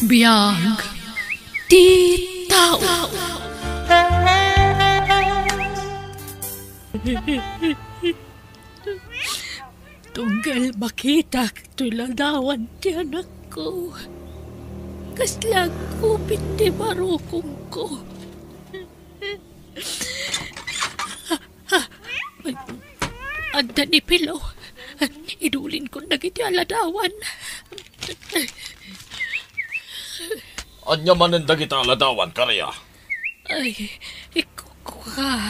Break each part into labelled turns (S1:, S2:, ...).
S1: Biyag ti tao. Tunggal makita tuladawan ti anak ko. Kaslag kupit ti marukong ko. Anda ni Pilo. Idulin ko na giti aladawan.
S2: Anya manen dagita aladawan, karya?
S1: Ay, ikuka.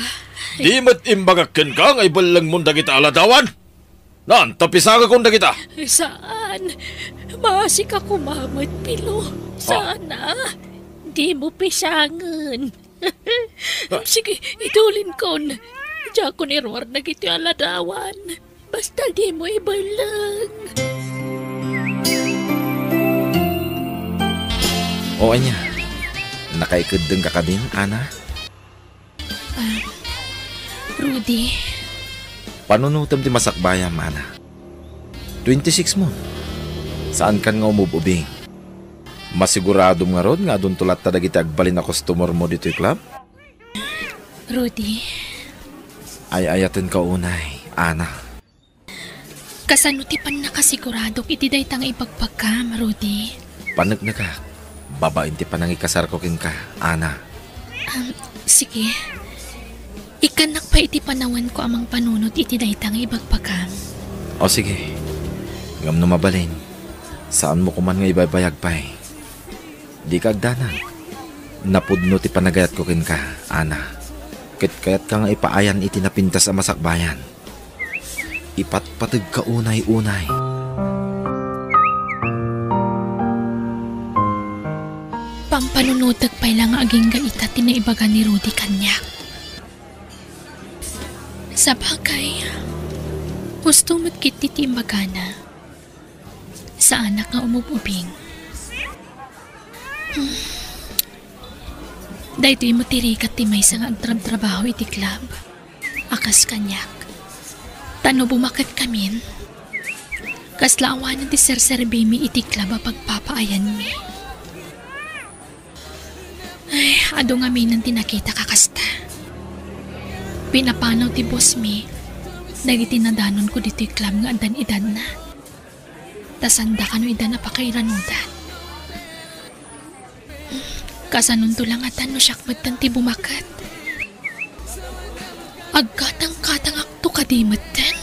S2: Di mat imbagakken ka ngay balang mong dagita aladawan? Naan, tapisaga kong dagita.
S1: Saan? Masik ako mamat, Pilo. Sana. Di mo pisangan. Sige, idulin ko. Diyan ko nirwar na giti aladawan. Basta di mo ibalang.
S3: O anya, nakaikadeng ka din, Ana?
S1: Rudy.
S3: Panunutam ti masakbayam, Ana. 26 mo. Saan kan nga umububing? Masigurado nga rod nga doon tulat tadagiti agbalin na customer mo dito yung club?
S1: Rudy.
S3: Ay ayatin ka unay, Ana.
S1: Kasano ti pan nakasigurado iti day tang ipagpagkam, Rudy?
S3: Panagnagak. Babain ti panangikasar ko kin ka, Ana.
S1: Sige. Ikanak pa iti panawan ko amang panunot iti daytang ibagpakam.
S3: O sige. Ngam no mabalin. Saan mo kuman nga ibaybayag pa eh? Di ka agdanan. Napudno ti panagayat ko kin ka, Ana. Kayat ka nga ipaayan iti napintas ang masakbayan. Ipatpatag ka unay-unay.
S1: Pampanunutag pa lang aging gaita tinaibagan ni Rudy kanyak. Sa bagay, gusto mo't kiti timbagana sa anak nga umububing. Dahito mo tirikat ti may sang agtrab-trabaho iti club. Akas kanyak. Tano bumakat kamin. Kaslaawanan ti serserbi mi iti club a pagpapaayan mi. Ay, ado nga minan tinakita kakasta. Pinapanaw ti boss mi. Dagiti nadanon ko dito yung club nga adan-idan na. Tasanda ka no idan na pakairanudan. Kasanon to lang atan no syakmatan ti bumakat. Agkatang-katang akto kadimatan.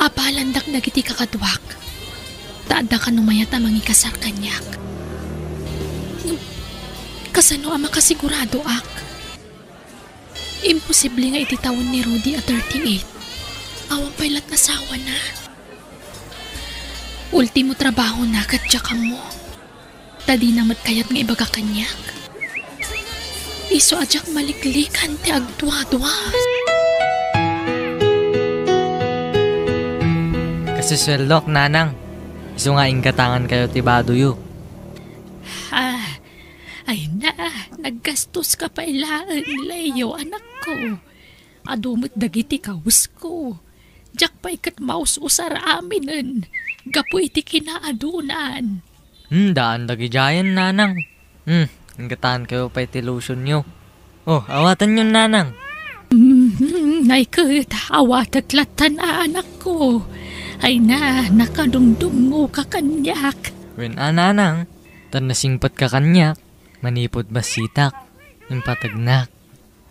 S1: Apalandak dagiti kakadwak. Taada ka numayat amang ikasar kanyak. Kasano ang makasigurado ak? Imposible nga ititawon ni Rudy at 38. Awang pailat na sawa na. Ultimo trabaho na katsaka mo. Tadi namat kayat nga ibaga kanyak. Iso ajak maliklikan ti agdwa-dwa.
S4: Kasiswelok, nanang. Iso nga ingkatangan kayo ti baduyo.
S1: Ay na, naggastos ka pa ilaan, Leo, anak ko. Adumot dagiti kaus ko. Jak pa ikat maus usar aminen. Gapu iti kinaadunan.
S4: Daan dagi jayan, nanang. Ingkatahan kayo pa iti lotion nyo. Oh, awatan nyo, nanang.
S1: Naikot, awataklatan anak ko. Ay na, nakadumdum ka kanyak.
S4: Wen nanang, tanasingpat ka kanyak. Manipod basitak, impatagnak.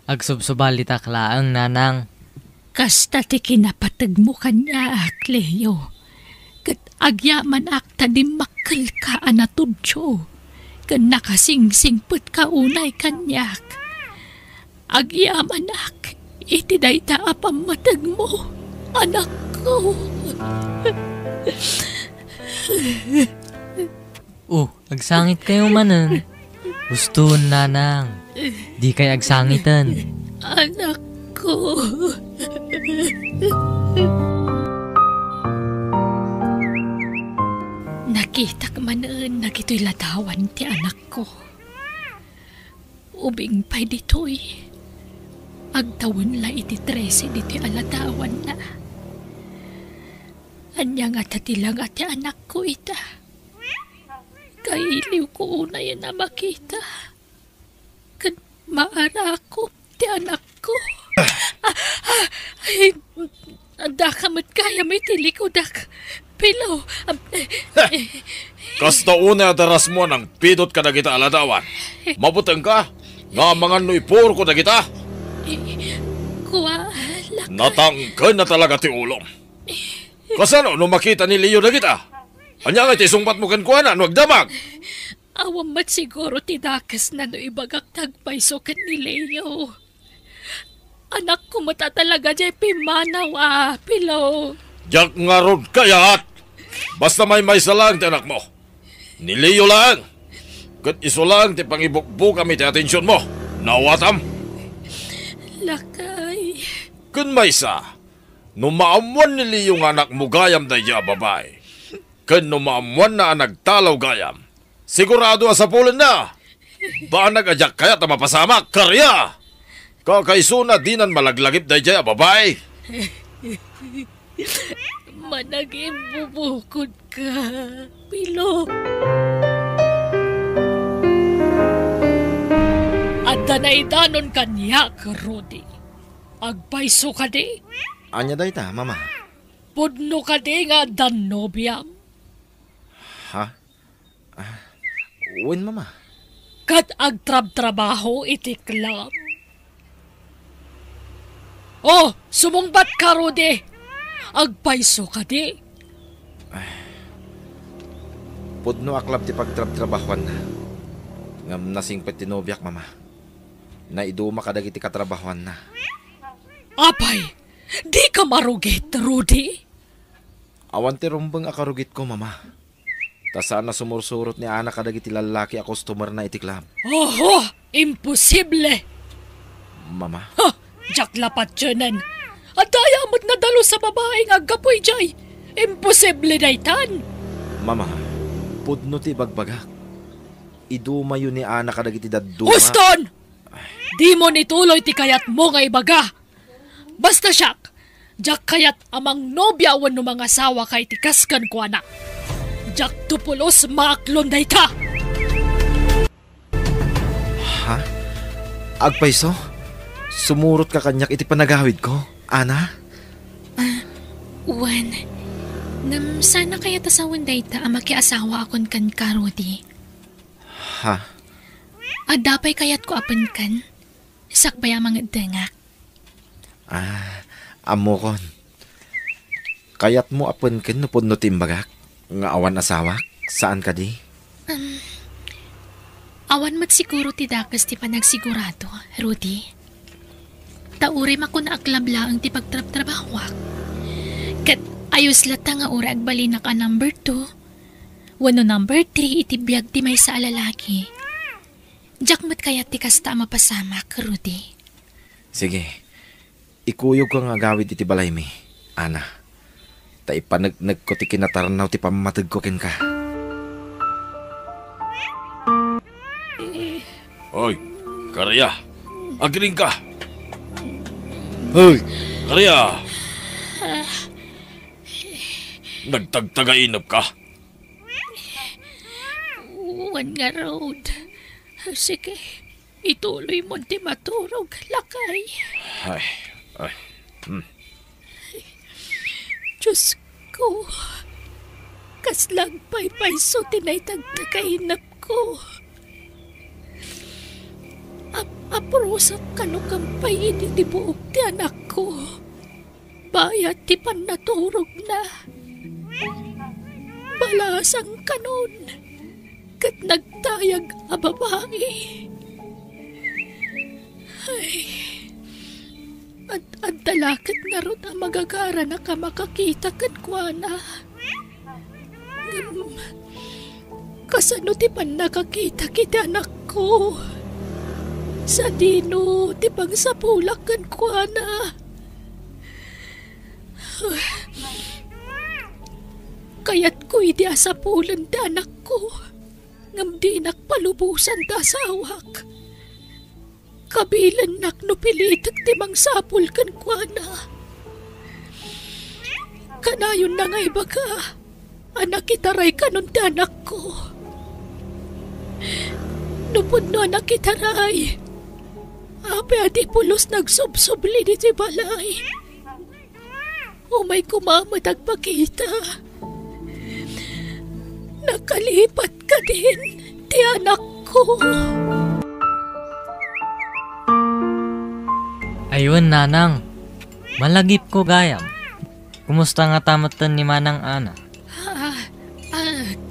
S4: Agsubsubalitak laang, nanang.
S1: Kasta ti kinapatag mo kanyak, Leo. Kat agyaman akta di makal ka anatudyo. Kat nakasingsingput ka unay kanyak. Agyaman ak, iti dayta apamatag mo, anak ko.
S4: Agsangit kayo manan. Gustoon, nanang. Di kay agsangitan.
S1: Anak ko. Nakita ka manan na gito'y ladawan ti anak ko. Ubing pa'y dito'y. Agtawon la iti 13 dito'y aladawan na. Anya nga tatilang ati anak ko ita. Kailiw ko una yan na makita. Kan maara ko ti anak ko. Ay, dakamot kaya may tili ko dak. Pilo.
S2: Kasta una daras mo ng pidot ka na kita aladawan. Mabutang ka, nga mga nuipur ko na kita.
S1: Kuwala.
S2: Natangkan na talaga ti ulong. Kasano nung makita ni Leo na kita? Anya nga ti sungpat mo kan kuha na, nuagdamag.
S1: Awam mat siguro tidakas na no ibagak tagpaiso kan ni Leo. Anak ko mata talaga jay pimanaw Pilo.
S2: Diyak nga rod kayat. Basta may salang ti anak mo. Ni Leo lang. Kat iso lang ti pangibukbuk kami ti atensyon mo. Nawatam.
S1: Lakay.
S2: Kun may sa, numaamuan ni Leo nga anak mo gayam na iya babay. Kun numaamuan na nagtalaw gayam. Sigurado sa pulan na. Ba nagadyak kaya ta mapasamak, karya. Kakaisuna dinan malaglagip na iya babay.
S1: Managing bubukod ka, Pilo. At danay-danon kanya ka, Rudy. Agpaiso ka di.
S3: Anya day ta, mama?
S1: Pudno ka di nga danobyam.
S3: Ha? Uwin, mama.
S1: Kat agtrab-trabaho itiklam. Oh, sumungbat ka, Rudy. Agpaiso ka di.
S3: Pudno aklab ti pagtrab-trabahuan na. Ngam nasingpet tinobyak, mama. Naiduma ka dagiti katrabahuan na.
S1: Apay, di ka marugit, Rudy.
S3: Awan ti rumbang akarugit ko, mama. Ta sana sumursurot ni anak kadagiti lalaki a customer na itiklab.
S1: Oho, imposible.
S3: Mama?
S1: Ha, jaklapat yun. At dayamot na dalo sa babaeng agapoy jay. Imposible na itan.
S3: Mama, pudno ti bagbagak. Iduma yun ni anak kadagiti daduma.
S1: Houston! Di mo nituloy ti kayat mo nga ibaga. Basta siyak, jak kayat amang nobya wan no mga asawa kay tikaskan ko anak. Jak tupulos maaklon day ta.
S3: Ha? Agpaiso? Sumurot ka kanyak iti panagawid ko, Ana?
S5: Wan, sana kaya tasawan day ta ama asawa akon kan Rudy.
S3: Ha?
S5: Adapay kayat ko apan kan. Sakbaya mga dengak.
S3: Amo kon. Kayat mo apan ken no pudno timbagak nga awan asawak. Saan ka di?
S5: Awan mat siguro ti dakas ti panagsigurado, Rudy. Taurim ako na aklabla ang ti pagtrab-trabawak. Kat ayos lata nga ura agbali na ka number 2. Wano number 3 iti biyag ti may sa alalaki. Jakmat kaya ti kasta mapasamak, Rudy.
S3: Sige. Ikuyog ko nga gawid iti balay mi, Ana. Ta ipanagnog ko ti kinataranaw ti pamamatag ko ken ka.
S2: Hoy, karya. Agring ka.
S3: Hoy!
S2: Karya. Nagtagtagainap ka.
S1: Wan nga road. Sige, ituloy mo ti maturog, lakay.
S2: Ay.
S1: Diyos ko, kaslang paypayso tinaytagtagainap ko. Aprosap kanukampay di buok ti anak ko. Bayat ti panaturog na. Balasang kanon. Kat nagtayag a babae. Ay. At dalakat nga ron ang magagara na ka makakita kan kwa na. Kasano ti pan nakakita kita anak ko. Sa dino, ti pagsapulak kan kwa na. Kaya't ko iti asapulan ti anak ko. Ngam di nakpalubusan ta sawak. Kabilan nak no pilitak ti mangsapul kan kwa na. Kanayon na ngay baga. Anak itaray ka nun ti anak ko. Nupod no anak itaray. Ape adi pulos nagsubsubli di ti balay. Umay kumamad agpakita. Nakalipat ka din ti anak ko.
S4: Ayun, nanang. Malagip ko gayam. Kumusta nga tamatan ni Manang Ana?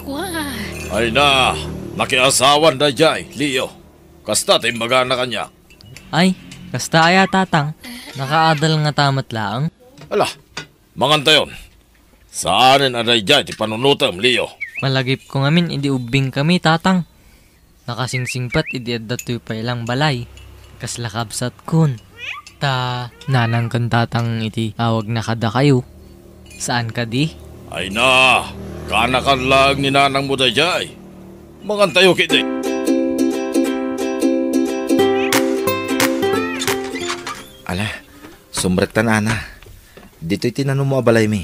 S1: Kwa.
S2: Ay na, nakiasawan da jay, Leo. Kasta timbaga na kanya.
S4: Ay, kasta aya tatang. Nakaadal nga tamat laang.
S2: Ala, mangantayon. Saanin aday jay ti panunutam, Leo?
S4: Malagip ko ngamin, idi ubing kami tatang. Nakasingsingpat, idi adatoy pa ilang balay. Kaslakabsat kun. Ta, nanang kan tatang iti awag na kada kayo. Saan ka di?
S2: Ay na, kanakan lang ni nanang mo da jay. Mangantayo kiti.
S3: Ala, sumrek tan ana. Dito'y tinanong mo abalay mi.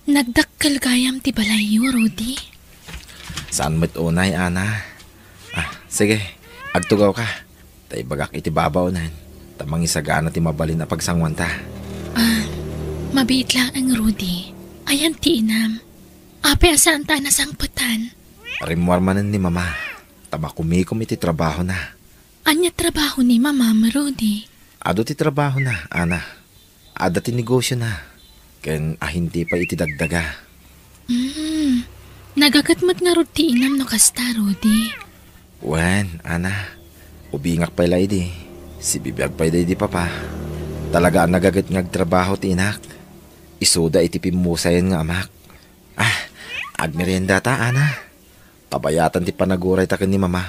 S5: Nagdakkel gayam ti balayo, Rudy.
S3: Saan mo't unay, ana? Sige, agtugaw ka. Tay bagak iti babaw nan. Tamang isagana ti mabalin na pagsangwanta.
S5: Mabiit lang ang Rudy. Ayan ti inam. Ape asaan ta nasangputan.
S3: Rimwarmanan ni mama. Tamakumikom iti trabaho na.
S5: Anya trabaho ni Mama Rudy?
S3: Ado ti trabaho na, ana. Ada ti negosyo na. Ken hindi pa iti dagdaga.
S5: Nagagatmat nga Rudy inam no kasta, Rudy.
S3: Wen, ana. Ubingak pa ilay di. Si bibiyag pa di papa. Talaga ang nagagat ngag trabaho ti inak. Isuda iti pimusayan nga amak. Agmerienda ta, ana. Pabayatan ti panaguray ta ni mama.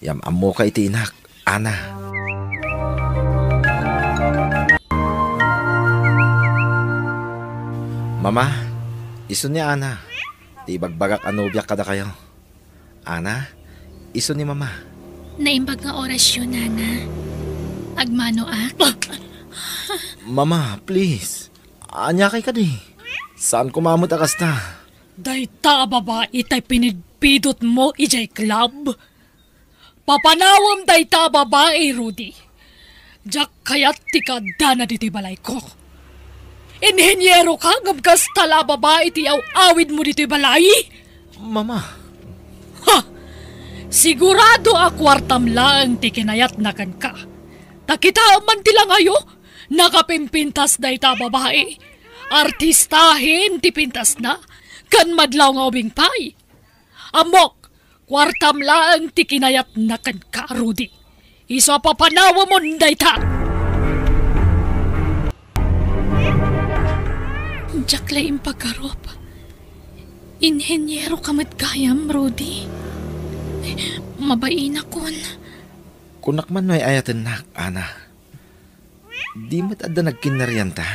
S3: Yam amo ka iti inak, ana. Mama, iso ni ana. Ti bagbagak anubyak kada kayo. Ana, iso ni mama.
S5: Naimbag nga orasyon, Nana. Agmano ak?
S3: Mama, please. Anya kay ka di. Saan kumamot akasta?
S1: Dayta babae tay pinidpidot mo ijay club. Papanawam dayta babae, Rudy. Jak kayat ti kadana diti balay ko. Inhenyero ka ngam kastala babae ti awid mo diti balay?
S3: Mama.
S1: Ha! Sigurado akwartam lang ti kinayat na kan ka. Takita man ti lang ayo, nakapimpintas dayta babae. Artistahin ti pintas na, kan madlaw nga ubing pay. Amok, kwartam lang ti kinayat na kan ka, Rudy. Iso papanawa mo dayta.
S5: Jaklay impagkarop. Inhenyero kamat gayam, Rudy. Mabain akon.
S3: Kunak man may ayatan nak, ana. Di mo't adda nagkinaryan ta.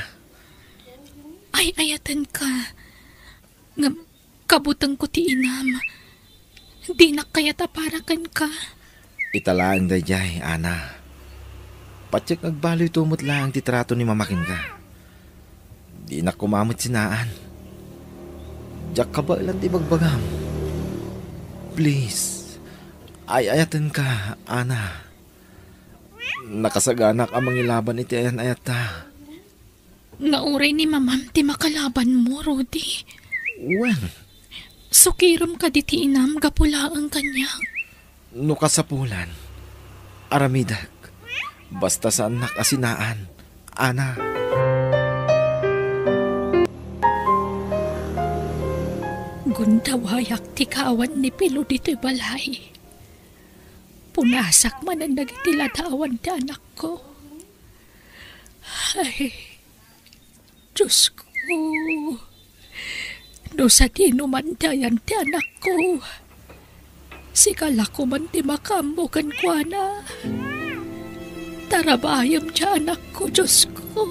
S5: Ay, ayatan ka. Kabutang ko ti inam. Di na kaya taparakan ka.
S3: Italaan da jay, ana. Patsyak nagbaloy tumot lang ti trato ni mamakin ka. Di na kumamot sinaan. Diyak ka ba ilang ti bagbagam? Please. Ay ayatan ka, ana. Nakasaganak ang mangilaban iti ayan ayat ta.
S5: Nauray ni mamam ti makalaban mo, Rudy.
S3: Well,
S5: Sukiram ka di ti inam gapula ang kanyang.
S3: no kasapulan. Aramidak. Basta sa anak asinaan. Ana.
S1: Gundawayak ti kawan ni Pilo dito'y balay. Punasak man ang nagitilatawan ti anak ko. Ay, Diyos ko. No sa tinuman dayan ti anak ko. Sikala ko man ti makamukan kwa na. Tarabayam ti anak ko, Diyos ko.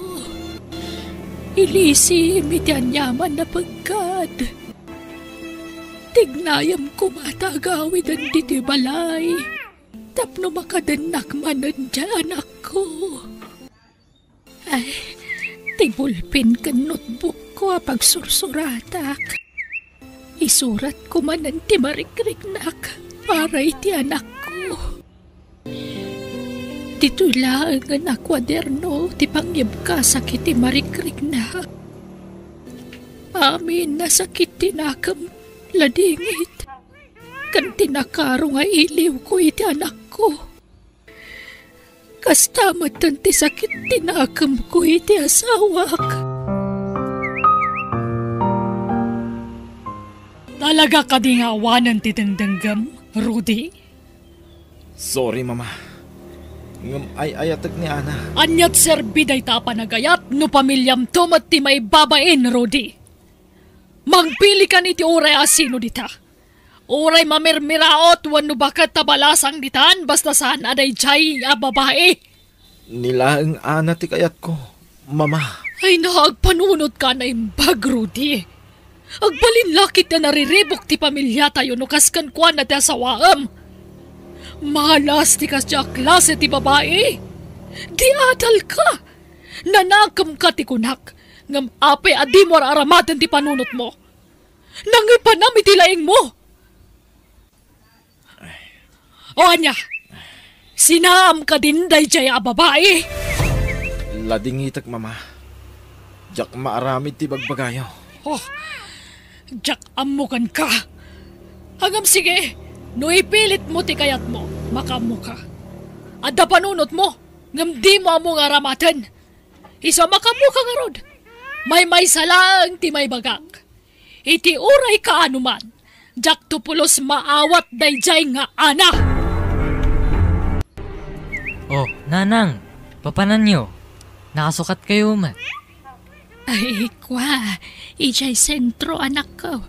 S1: Ilisi iti anyaman na pagkad. Tignayam ko matagawid ang diti balay. Tapno makadanak manan di anak ko. Ay, ti bulpin ken notebook ko pagsursuratak. Isurat ko man ang ti marikriknak para iti anak ko. Titulaan nga na kwaderno ti pangyab ka sakit ti marikriknak. Amin na sakit tinakam ladingit. Kan tinakaro nga iliw ko iti anak ko. Kastamat ti sakit tinakam ko iti asawak. Talaga ka di nga awanan ti tendenggam, Rudy?
S3: Sorry, Mama. Ngam ay-ayatag ni Ana.
S1: Anyat serbiday ta panagayat no pamilyam tumat ti may babain, Rudy. Magpili ka ni ti oray asino dita. Oray mamirmiraot wano bakat tabalasang ditan basta saan aday jay a babae.
S3: Nilaang Ana ti kayat ko, Mama.
S1: Ay naagpanunod ka na imbag, Rudy. Agbalin lakit na nariribok ti pamilya tayo no kaskan kwa na ti asawaam. Malas ti kas tiya klase ti babae. Di adal ka. Nanakam ka ti kunak. Ngam ape adi mo aramatan ti panunot mo. Nangipanam iti laing mo. O anya, sinaam ka din day jay a babae.
S3: Ladingitak, Mama. Jak maaramid ti bagbagayo.
S1: Oh, jak amukan ka. Hangam sige, no ipilit mo ti kayat mo, makamu ka. Adda panunot mo, ngam di mo among aramatan. Isa makamu ka nga rod. May salang ti may bagak. Iti uray ka anuman, jak tupulos maawat dayjay nga ana.
S4: Oh, Nanang, papanan nyo. Nakasukat kayo man.
S1: Ay, kwa, ijay sentro anak ko.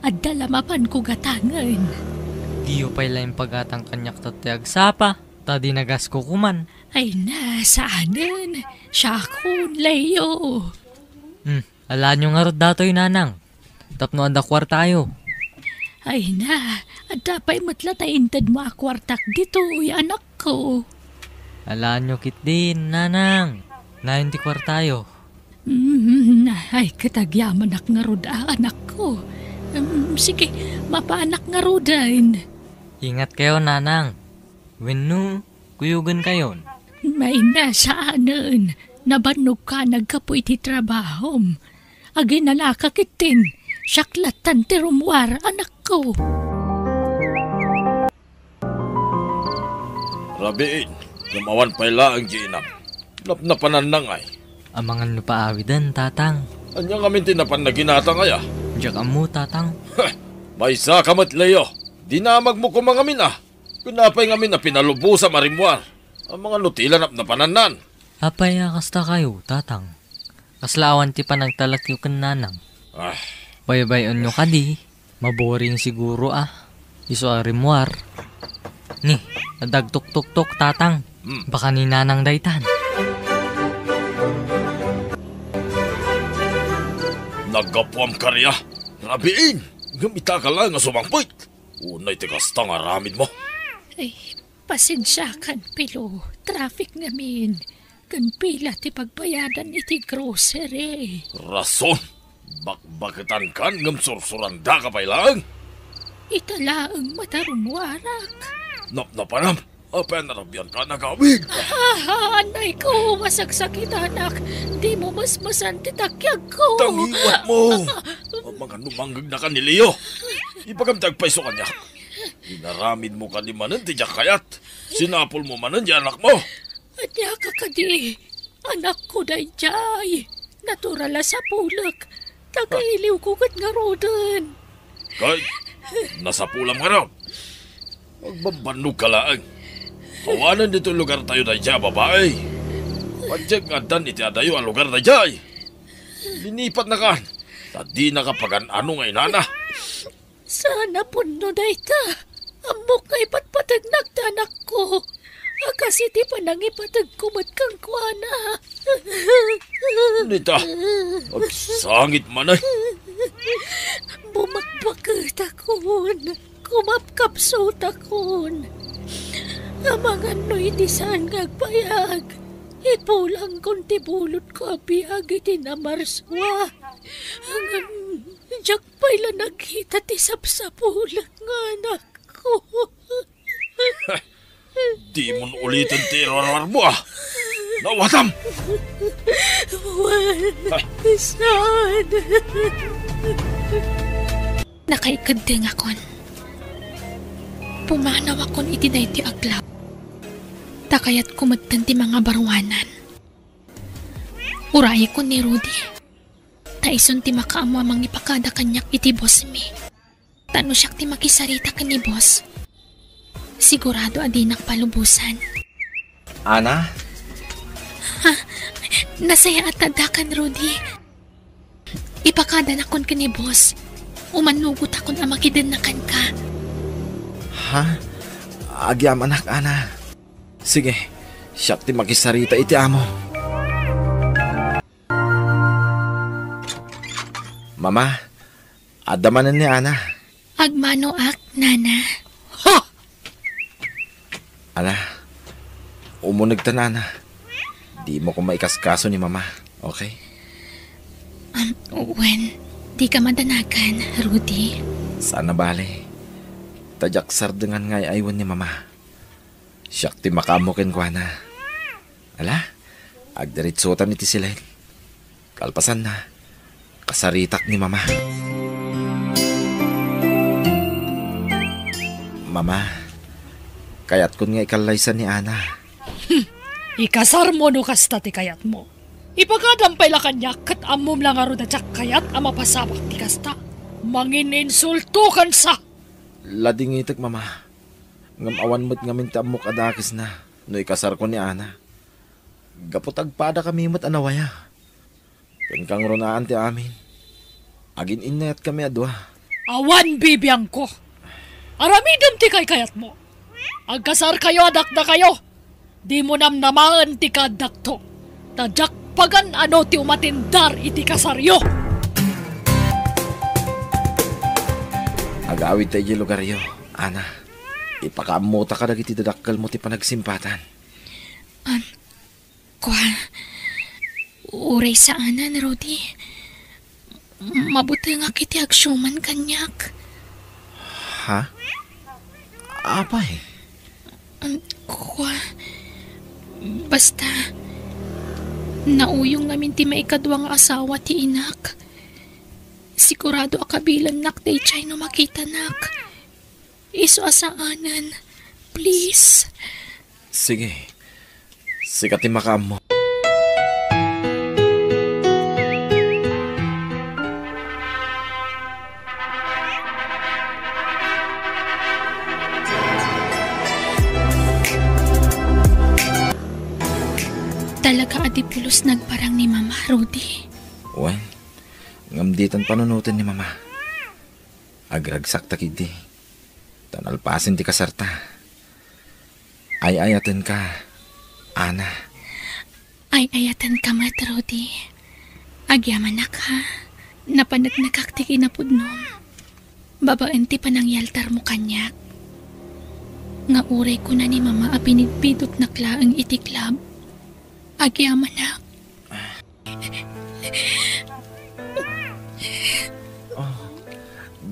S1: At dalamapan ko gatangan.
S4: Diyo pa yung pagatang kanyak tatayag sapa. Tadi nagas ko kuman.
S1: Ay na, saanan? Siya kun, Leo.
S4: Alaan nyo nga rod datoy, Nanang. Tapno anda kwartayo.
S1: Ay na, at dapay matla taintad mo akwartak dito, anak ko.
S4: Alaan nyo kit din, Nanang. Nainti kwartayo.
S1: Ay, katagyaman ak nga rod anak ko. Sige, mapaanak nga rodain.
S4: Ingat kayo, Nanang. Wenno, kuyugan kayo.
S1: May nasaanan. Nabanog ka nagkapoy ti trabahom. Agi nalakakitin. Syaklatan ti rumwar, anak ko.
S2: Rabiin, lumawan pala ang ginam. Napnapanan na ngay.
S4: Amangan nyo pa awidan, Tatang.
S2: Anyang amin tinapan na ginata ngaya.
S4: Diyak amu, Tatang.
S2: May sakamat, Leo. Dinamag mo ko mga min ah. Pinapay ngamin na pinalubo sa marimwar. Ang mga nutila na pananan.
S4: Apay kasta kayo, Tatang. Kaslawan ti pa nagtalak yung Nanang.
S2: Ah,
S4: Baybayon nyo ka di. Maboring siguro Iso arimwar. Ni, nadagtok-tok-tok, Tatang. Baka ni Nanang daytan.
S2: naggapuam karya. Rabiin, gamita ka lang nga sumangpit. Unay tikasta nga ramid mo.
S1: Ay, pasensya kan pilo. Traffic ngamin. Kan pila ti pagbayadan iti grocery.
S2: Rason, bakbakitan kan ngam sursuranda ka pa lang.
S1: Italaang matarumwarak.
S2: Napanam, apa narabyan ka nagawin?
S1: Anay ko, masagsakit anak. Di mo masmasan titakyag ko.
S2: Tangiwat mo. Ang mga numanggag na ka ni Leo. Ipagamtag paiso kanya. Inaramid mo ka ni manan tiyak kayat. Sinapol mo manan di anak mo.
S1: Adya ka kadi. Anak ko dayjay. Naturala sa pulak. Tagailiw ko kat nga rodan.
S2: Kay, nasa pulam ka raw. Magbabanog ka lang. Hawanan dito lugar tayo na dyan, babae. Padyag nga dan iti adayo ang lugar na dyan. Linipat na ka. Tadi na kapagan ano nga inana.
S1: Sana puno dayta. Amok kay patpatag nagtanak ko. Kasi ti panangipatag kumat kang kuana.
S2: Nita, agsangit man ay.
S1: Bumakbakit akon. Kumapkapsot akon. Amangan no'y di saan ngagpayag. Ipulang kong tibulot ko abiyag iti na marswa. Hanggang jak pa'y lang nakita ti sapsapulang nga anak ko.
S2: Di mo ulitin ti irwarwar mo ah. Nawatam!
S1: Saan? Nakaikadeng akon. Pumanaw akon iti na iti aglap. Takayat kumagtan ti mga barwanan. Uraya ko ni Rudy. Taison ti makaamo amang ipakada kanyak iti boss mi. Tano siyak ti makisarita ka ni boss. Sigurado adinak palubusan.
S3: Ana?
S1: Nasaya at tadakan, Rudy. Ipakada na kon ka ni boss. Umanugot akon ang makidanakan ka.
S3: Ha? Agyam anak, Ana. Sige, siyak ti makisarita iti amo. Mama, adamanan ni Ana.
S1: Agmano ak, nana.
S2: Ha!
S3: Ana, umunog ta na, Ana. Di mo ko maikaskaso ni Mama, okay?
S1: Wen, di ka madanakan, Rudy.
S3: Sana bale. Tadyak sardengan ngay aywan ni Mama. Siyak ti makamukin ko, Ana. Ala, agdaritsutan iti sila. Kalpasan na. Kasaritak ni Mama. Mama, kayat kun nga ikalaysan ni Ana.
S1: Ikasar mo no kasta ti kayat mo. Ipagadampay la kanya kat amom lang aro da tsak kayat ama pasabak ti kasta. Mangininsulto kan sa.
S3: Lading itik, Mama. Ngamawan mo't ngamin ti amok adakis na. No ikasar ko ni Ana. Gapot agpada kami mo't anawaya. Kun kang runaan ti amin. Agin inayat kami adwa.
S1: Awan bibiyang ko. Aramidam ti kay kayat mo. Agkasar kayo adak na kayo. Di mo namnamaan ti kadakto. Tadyak pagan ano ti umatindar iti kasaryo.
S3: Agawid tayo yung lugar yo, Ana. Ipakamuta ka dagiti dadakkel mo ti panagsimpatan.
S1: Uray sa anan, Rudy. Mabuti nga kiti agsyuman kanyak.
S3: Ha? Apay?
S1: Basta, nauyong namin ti maikadwang asawa ti inak. Sigurado akabilan nak day chay no makita nak. Iso asaanan. Please.
S3: Sige. Sikat ti makaam mo.
S1: Talaga adipulos nagparang ni Mama, Rudy.
S3: Wen, ngamditan panunutin ni Mama. Agragsak takidi. Tanalpasin ti kasarta. Ay-ayatan ka, Ana.
S1: Ay-ayatan ka mat, Rudy. Agyaman na ka. Napanagnak ti kinapudnom. Babaen ti panangyaltar mo kanyak. Nga uray ko na ni Mama a pinigpidot na klaang itiklab. Agyaman na.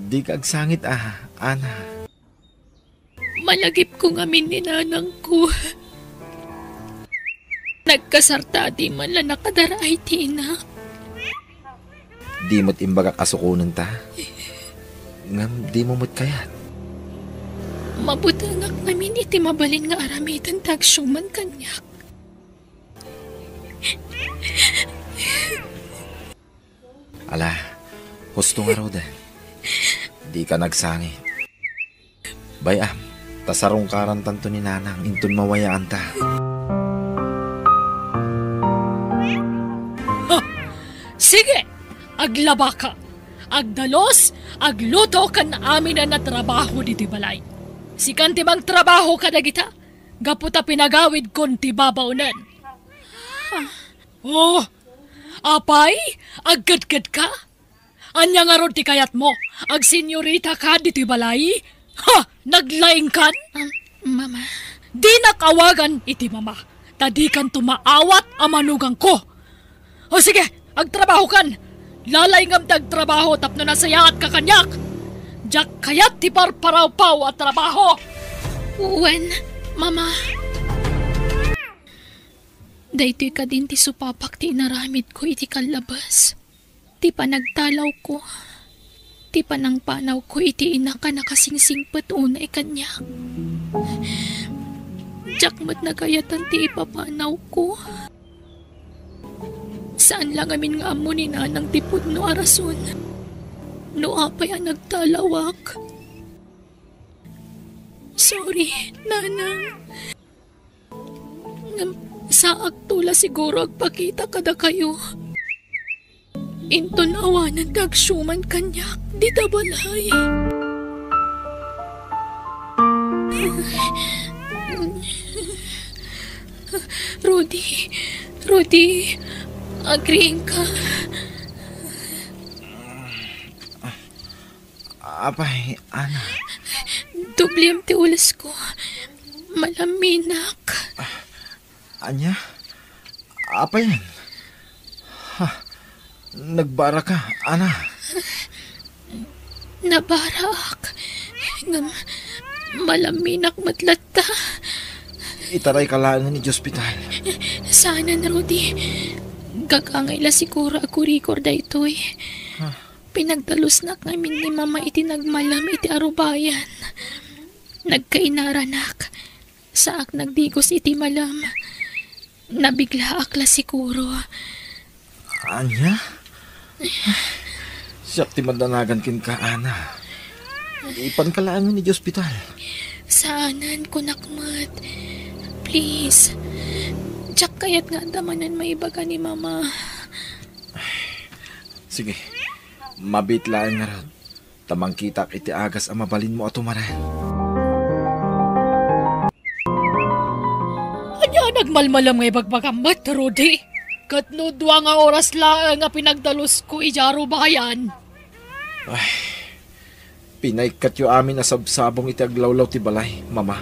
S3: Di kagsangit Ana.
S1: Malagip ko ngamin ni nanang ko. Nagkasarta di man lang nakadaray ti ina.
S3: Di mo't imbaga kasukunan ta. Ngam di mo mo't kayat.
S1: Mabutangak namin iti mabalin nga aramitan tagsyuman kanyak.
S3: Ala, husto nga roda. Di ka nagsangit. Bayam, tasarong karan tanto ni nanang intun mawayaan ta.
S1: Sige, aglaba ka. Agdalos, agluto kan amin na trabaho diti balay. Sikan ti bang trabaho ka dagita, gaputa pinagawid kon ti babaunan. Oh, apay, aggadgad ka? Anya nga ron ti kayat mo, agsenyorita ka diti balay? Ha, naglaing kan?
S5: Mama.
S1: Di nakawagan iti Mama. tadi kan tumaawat amanugang ko. O sige, agtrabaho kan. Lalay ngam tagtrabaho tapno na saya at kakanyak. Jak kayat ti parparaw-paw at trabaho.
S5: Uwan, mama. Daytoy ka din ti supapak ti inaramid ko iti kalabas. Ti panagtalaw ko. Ti panangpanaw ko iti ina ka nakasingsingpet unay kanyak. Jakmat nagayatan ti ipapanaw ko. Saan lang amin nga amo ni nanang tipod no arason. No apay ang nagtalawak. Sorry, nanang. Sa aktula siguro agpakita kada kayo. Inton awanan kagsyuman kanyak, di tabalay. Rudy, agreeing ka.
S3: Apay, Ana.
S5: Dubliem ti ulas ko. Malaminak.
S3: Anya? Apay yan? Nagbara ka, Ana.
S5: Nabarak. Malaminak matlata.
S3: Itaray ka lang ni hospital.
S5: Sana na, Rudy. Gagangay la siguro ako record da ito eh. Pinagdalos na kami ni mama iti nagmalam iti arubayan. Nagkainaranak. Saak nagdigos iti malam. Nabigla akla siguro.
S3: Anya? Siyak ti madanagan kin ka, Ana. Ipan ka lang ni hospital.
S5: Saanan ko nakmat. Please. Tsak kayat nga damanan maibaga ni mama.
S3: Sige. Mabitlaan nga ron. Tamang kitak iti agas ang mabalin mo ato maran.
S1: Anya nagmalmalam nga ibagbagambat, Rudy. Katno dua nga oras lang nga pinagdalos ko ijaro bayan.
S3: Ay, pinaikat yu amin na sabsabong iti aglawlaw ti balay, mama.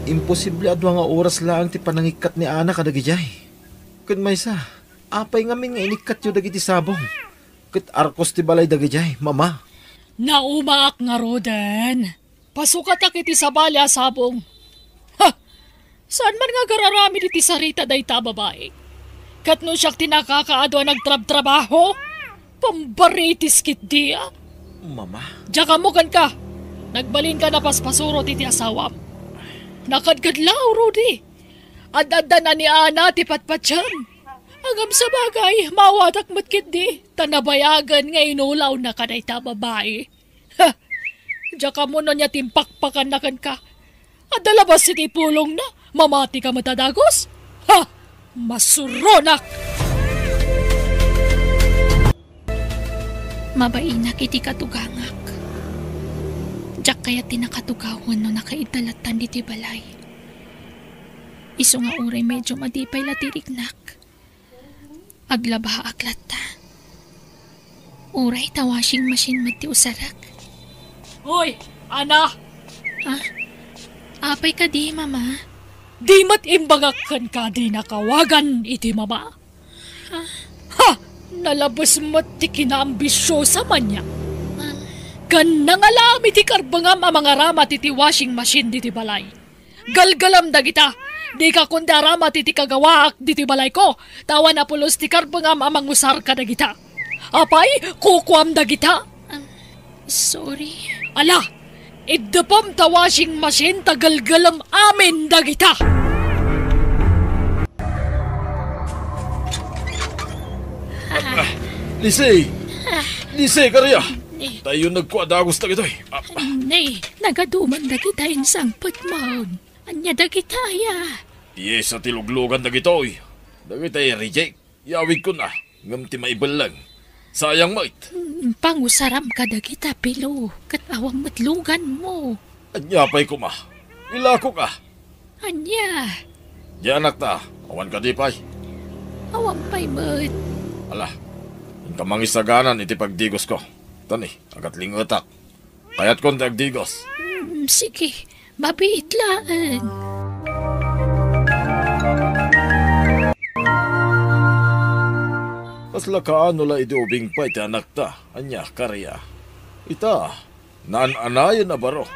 S3: Imposible adwa nga oras lang ti panangikat ni Ana kadagijay. Kun maysa, apay ngamin nga inikat yu dagiti sabong. Ket arkos ti balay dagijay, mama.
S1: Naumaak nga Roden. Pasukat iti sabalya sabong. Ha! Saan man nga gararami iti sarita day ta babae? Katno siyak tinakakaadwa nagtrab-trabaho? Pambaritis kit diya?
S3: Mama?
S1: Diya mo kan ka. Nagbalin ka na paspasuro iti asawam. Nakadgadlaw, Rudy. Ad-adda na ni Ana ti patpatyan. Agam sa bagay, mawatak matkit di. Tanabayagan nga inulaw na kaday ta babae. Ha! Diya mo na niya timpakpakan na kan ka. Adalabas iti pulong na, mamati ka matadagos. Ha! Masuronak!
S5: Mabainak iti katugangak. Diyak kaya tinakatugawan no nakaidalatan diti balay. Iso nga uray medyo madipay latirignak. Aglabaha aklata. Uray ta washing machine mati usarak.
S1: Hoy, Ana!
S5: Apay ka di, mama.
S1: Di mat imbagakan ka di nakawagan iti mama. Ha! Nalabas mat ti kinaambisyosa man niya. Kan nangalam iti karbangam ang mga ramat iti washing machine diti balay. Galgalam dagita. Di ka kundi aramat iti kagawaak diti balay ko. Tawan na pulos ti karbangam amang usar ka dagita. Apay, kukuam dagita.
S5: Sorry.
S1: Ala, idapam ta washing machine tagalgalam amin dagita.
S2: Lisay, karya. Tayo nagkuadagos na gito'y.
S5: Nay, nagaduman dagita yung sangpat maun. Anya dagita ya.
S2: Yes, sa tiluglugan na gito'y. Dagita'y reject. Yawid ko na. Ngamti maibalang. Sayang mait.
S5: Pangusaram ka dagita, Pilo. Katawang matlugan mo.
S2: Anya pa'y kuma. Ilako ka.
S5: Anya.
S2: Di anak ta. Awan ka di pa'y.
S5: Awang pa'y mat.
S2: Ala. Ang kamangisaganan iti pagdigos ko. Tani, agat lingotak. Kayat konti agdigos.
S5: Sige, mabiitlaan.
S2: Kasla kaano la iti ubing pa iti anak ta, anya karya. Ita, naan-anayan na baro.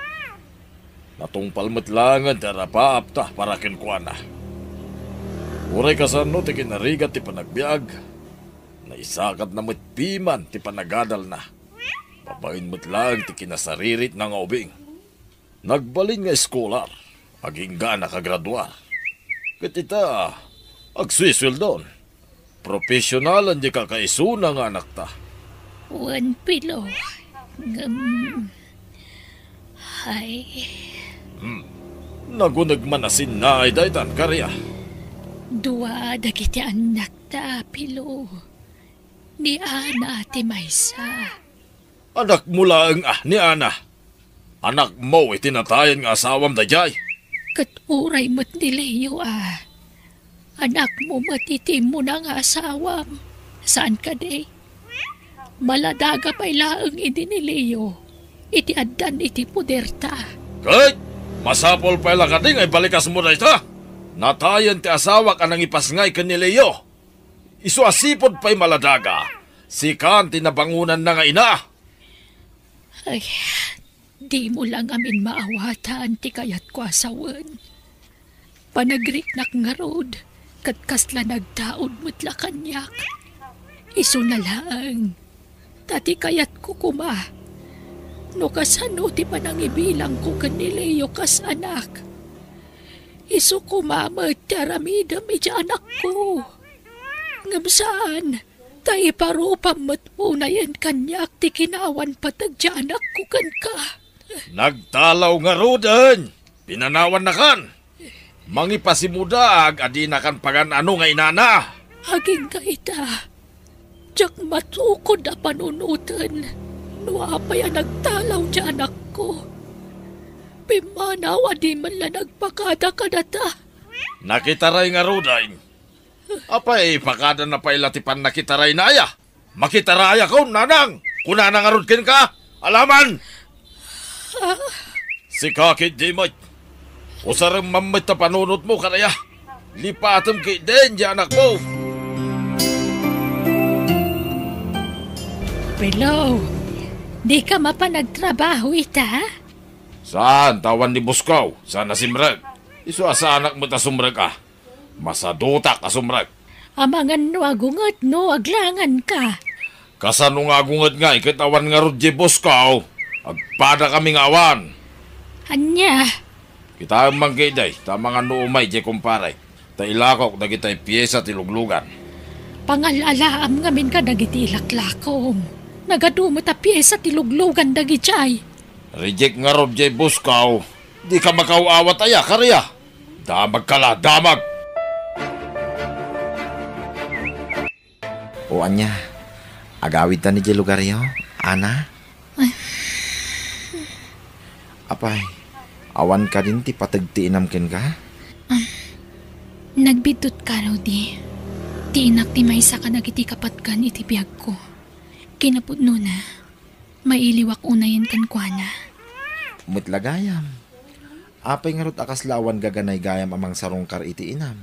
S2: Natungpal matlangan tara paap ta para kinkuana. Uray kasano ti kinarigat ti panagbiag, na isakat na matpiman ti panagadal na. Babain matlang ti kinasaririt na nga ubing. Nagbalin nga eskolar, agingga nakagraduar. Kat ita, agsuswildon. Profesyonalan di kakaisuna nga anak ta.
S5: Wan pilo. Ay,
S2: Nagunagman na sinay daytan karya.
S5: dua dagiti anak ta, pilo. Ni Ana ti maysa.
S2: Anak mo lang ni Ana. Anak mo itinatayan nga asawam dayay.
S5: Kat uray mo't ni Leo Anak mo matitim mo na nga asawam. Saan ka day? Maladaga pa'y laang iti ni Leo. Iti addan iti puderta.
S2: Kahit masapol pa lang kading ay balikas mo na ita. Natayan ti asawa ka nang ipasngay ka ni Leo. Isu asipod pa'y maladaga. Sikan tinabangunan na nga ina.
S5: Ay, di mo lang amin maawatan ti kayat ko asawan. Panagriknak nga rod, kat kasla nagtaod mo't la kanyak. Isu na lang, tati kayat ko kuma. No kasano ti panangibilang ko ni Leo kas anak. Isu kumamat taramidam iti anak ko. Ngam saan, tayo parupam mo't unayan kanyak ti kinawan patag ti anak ko kan ka.
S2: Nagtalaw nga rodan. Pinanawan na kan. Mangipasimudag adi na kan pagan ano nga inana.
S5: Haging ka ita. Diyak matukod na panunutan. Nuapay ang nagtalaw di anak ko. Pimanaw adi man lang nagpakada ka na ta.
S2: Nakitaray nga rodan. Apay, pakada na pailatipan nakitaray na aya. Makitaraya ko, nanang. Kunana nga rodkin ka. Alaman! Si kakit di mo. Usarang mamit na panunot mo karaya. Lipatam kay den di anak mo.
S5: Pilo, di ka mapanagtrabaho ita?
S2: Saan? Tawan ni Buskaw. Sana simrag. Isu asa anak mo ta sumrag ah. Masadutak ka sumrag.
S5: Amangan no agungat no aglangan ka.
S2: Kasano nga agungat nga ikitawan nga rod di Buskaw. Agpada kami nga awan.
S5: Anya,
S2: Kita ang manggiday. Tama nga no umay di kumpare. Ta ilakok na kita'y piyesa tiluglugan.
S5: pangalalaam ngamin ka dagiti laklakom. Nagadumot a piyesa tiluglugan dagiti.
S2: Reject nga rod di Buskaw. Di ka makauawat aya karya. Damag ka la, damag.
S3: O anya, agawid ta ni di lugar yo, Ana? Apay, awan ka din ti patagtiinam ken ka?
S5: Nagbidot ka, Rodi. Tiinak ti maysa ka nagiti kapatkan iti biyag ko. Kinapudno na, mailiwak unayan kan kuana.
S3: Mutlagayam. Apay nga rot akas lawan gaganay gayam amang sarungkar iti inam.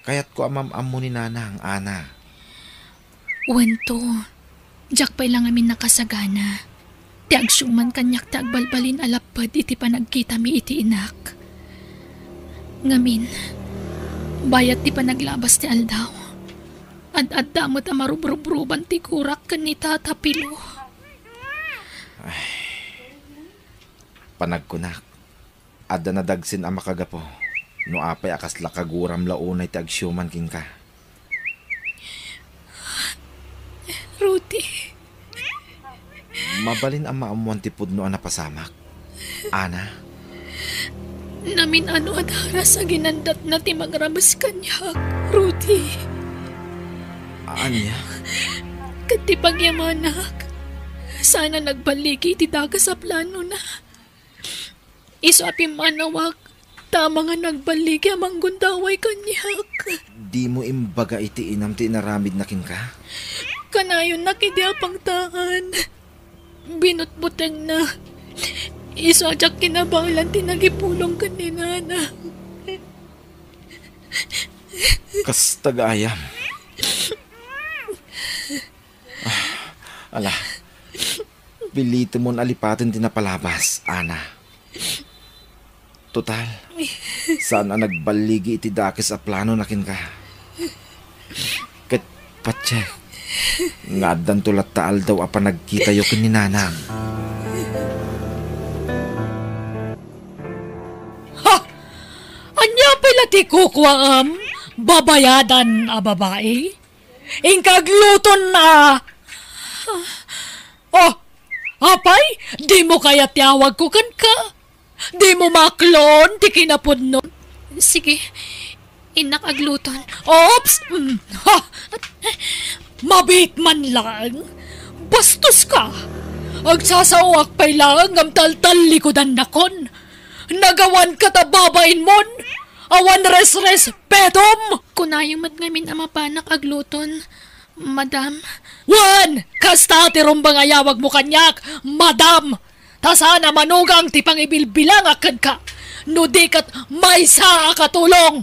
S3: Kayat ko amam mo ni nanang, Ana.
S5: Wento, jak pa'y lang amin nakasagana. Ti agsyuman kanyak ti agbalbalin alapad iti panagkita mi iti inak. Ngamin, bayat ti panaglabas ti aldaw. Ad damot a marubrubruban ti kurak kan ni Tata Pilo.
S3: Panagkunak. Adda na dagsin ang makagapo. No apay akas lakaguram launay ti agsyuman kin ka.
S5: Rudy,
S3: Mabalin ang maamuan ti pudno ang napasamak. Ana,
S5: namin ano adara sa ginandat na ti magramas kanyak. Rudy,
S3: Anya,
S5: kati pagyamanak. Sana nagbaligi ti daga sa plano na. Iso api manawag, tama nga nagbaligi amang gundaway kanyak.
S3: di mo imbaga iti inam ti inaramid na kin ka?
S5: Kanayon nakidia pangtaan. Binutbuteng na. Iso adyak kinabalan ti nagipulong kanina na.
S3: Kas tagaayam. Ala, pilito mo'n alipatin tinapalabas, Ana. Total, saan ang nagbaligi iti dakis a plano nakin ka? Ket patsek, ngadan tulat taal daw apa nagkita yo kin ni nanang.
S1: Anya pala ti kukwam, babayadan a babae? Ingkagluton na. Oh, apay, di mo kaya tiyawag ko kan ka? Di mo maklon, di kinapod nun. Sige, inakagluton. Ops! Ha! Mabit man lang. Bastos ka. Agsasawak pa'y lang ang taltal likodan nakon. Nagawan ka ta babain mon. Awan res petom. Kunayong matngamin ama panak agluton, madam. Wan! Kasta ti rumbang ayawag mo kanyak, madam! Tasana manugang ti pangibilbilang akad ka. No di kat may saa katulong.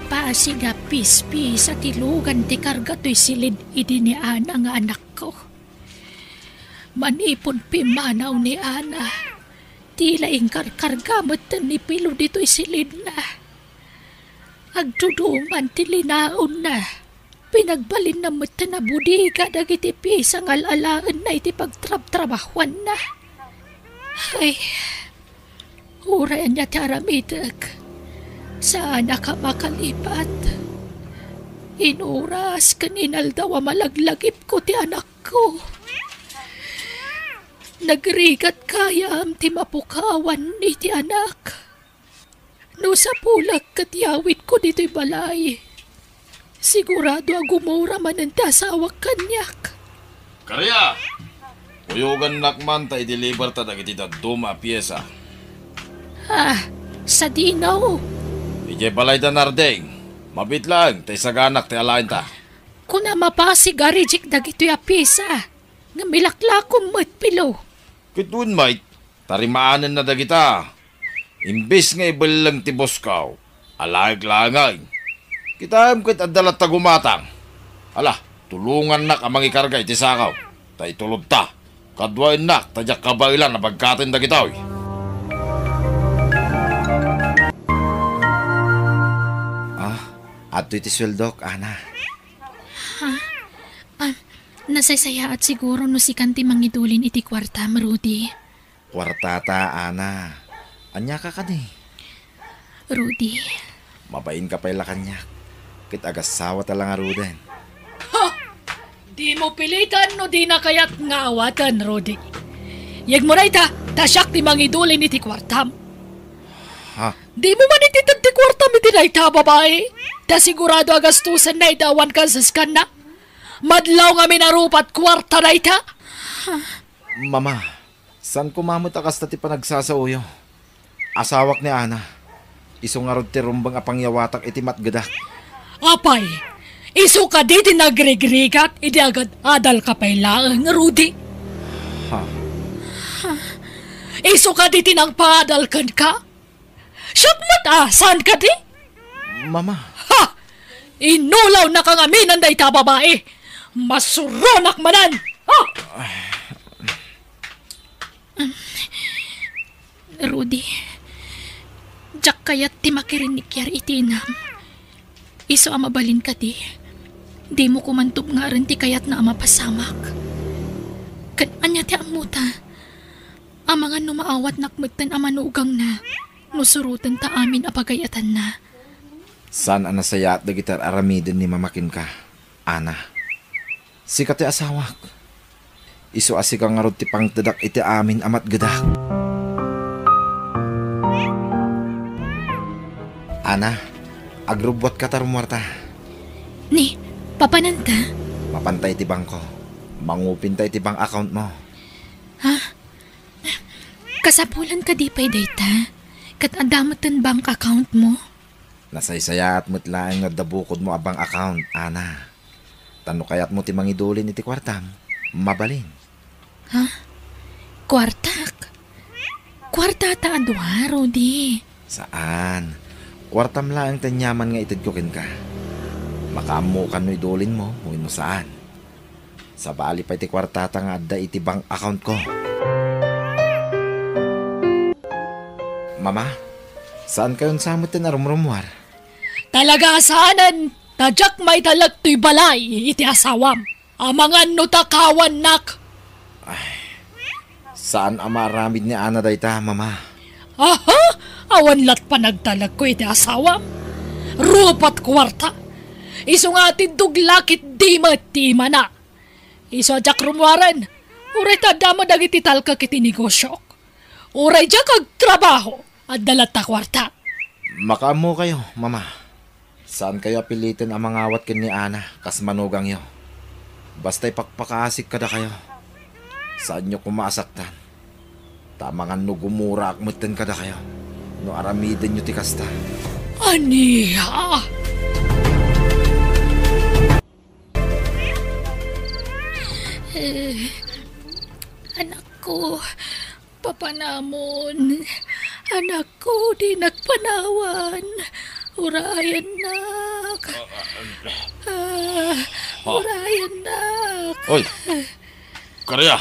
S1: Pasiga pispis at ilugan ti karga to'y silid idi ni Ana nga anak ko. Manipon pimanaw ni Ana. Tila ingkar-karga matan ni Pilo dito'y silid na. Agdudungan ti linaon na. Pinagbalin na matan na budiga dagiti pisang alalaan na iti pagtrab-trabahuan na. Ay, urayan niya ti aramidag. Saan ka makalipat? Inuras kaninal daw malaglagip ko ti anak ko. Nagrigat kayam ti mapukawan ni ti anak. No sa pulag katyawit ko dito'y balay. Sigurado ang gumura man ang tasawag kanyak.
S2: Karya! Uyugan nakman ta i-deliver ta dagiti duma pyesa.
S1: Ha? Sa dinaw?
S2: Ije balay da nardeng. Mabit lang, tay saganak tay alain ta.
S1: Kuna mapasig arijik dagito'y apisa. Nga milaklakom matpilo.
S2: Kitun mate, tarimaanan na dagita. Imbis nga ibalang ti Boskaw, alag-langay. Kita kit adalat ta gumatang. Ala, tulungan nak amang ikarga iti sakaw. Ta itulod ta. Kadwain nak, tadyak kabailan na pagkatin dagitaw.
S3: Ato iti sweldok, Ana.
S5: Nasaysaya at siguro no si kanti mangidulin iti kwarta, Rudy.
S3: Kwartata, Ana. Anya ka ni.
S5: Rudy.
S3: Mabain ka pa'y kanya. Kit agasawa talang aruden.
S1: Ha! Di mo pilitan no di na kayat nga awatan, Rudy. Yag mo na ita, tasyak ti mangidulin iti kwartam.
S3: Ha?
S1: Di mo man ititag ti kwartam iti na ita, babae. Ta sigurado agastusan na itawan ka sa skan na. Madlaw nga minarupat kwarta na ita.
S3: Mama, saan kumamot akas na ti panagsasauyo? Asawak ni Ana. Iso nga rod ti rumbang apangyawatak iti matgadak.
S1: Apay, iso ka di tinagregregat, iti agad adal ka pa'y lang, Rudy.
S3: Ha?
S1: Iso ka di tinagpadal kan ka? Siyap matasan ka di?
S3: Mama.
S1: Ha! Inulaw na kang aminan da ita, babae. Masuronak manan! Ha!
S5: Rudy. Jak kayat ti makirinik yar itinam. Iso amabalin ka di. Di mo kumantog nga rin ti kayat na amapasamak. Kan anya ti amuta. Amangan numaawat nakmagtan amanugang na. Nusurutan ta amin apagayatan na.
S3: Saan ang nasaya at dagitar aramidin ni mamakin ka, Ana? Sikat ti asawak. Iso asika nga rod ti pangtadak iti amin amat gadak. Ana, agrubwat ka tarumwarta.
S5: Ni, papananta?
S3: Mapantay ti bangko. Mangupin tayo ti bank account mo.
S5: Ha? Kasapulan ka di pa'y data? Kat adamatan bank account mo?
S3: Nasaysaya at mutlaang nadabukod mo abang account, Ana. Tano kayat mo ti mangidulin iti kwartam, mabalin.
S5: Ha? Kwartak? Kwarta ta adwa, Rudy.
S3: Saan? Kwartam lang tanyaman nga itid ko kin ka. Makamu kan no idulin mo, huwin mo saan. Sa bali pa iti kwartata nga adda iti bank account ko. Mama, saan kayon samot na rumrumwar?
S1: Talaga saanan, tadyak may talag to'y balay, iti asawam. Amangan no takawan nak.
S3: Saan amaramid ni Ana dayta, mama?
S1: Aha, awan lat pa nagtalag ko iti asawam. Rupat kwarta. Iso nga duglakit di matima na. Iso jak rumwaran. Uray tadama dagiti talka kiti negosyok. Uray jak ag trabaho at dalat ta kwarta.
S3: Makamu kayo, mama. Saan kayo apilitin ang mga awat kin ni Ana kas manugang yo? Basta'y pakpakasik kada kayo. Saan nyo kumasaktan? Tamangan no gumura akmutin kada kayo. No aramidin nyo ti kasta.
S1: Aniya! Anak ko, papanamon. Anak ko, di nagpanawan. Urayan nak. Urayan nak.
S2: Hoy! Karya!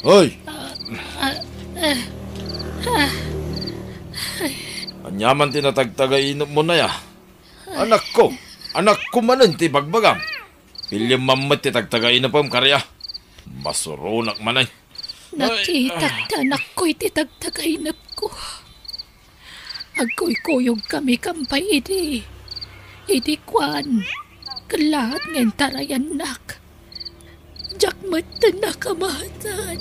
S2: Hoy! Anyaman tinatagtagainom mo na ya. Anak ko manan ti bagbagam. Pilyam mamat ti tagtagainom pam karya. Masurunak manay.
S1: Nakitagtanak ko'y titagtagainap ko. Agko'y-kuyog kami kampay idi. Idi kwan. Kalahat ngayon tarayan nak. Jak matan na kamatan.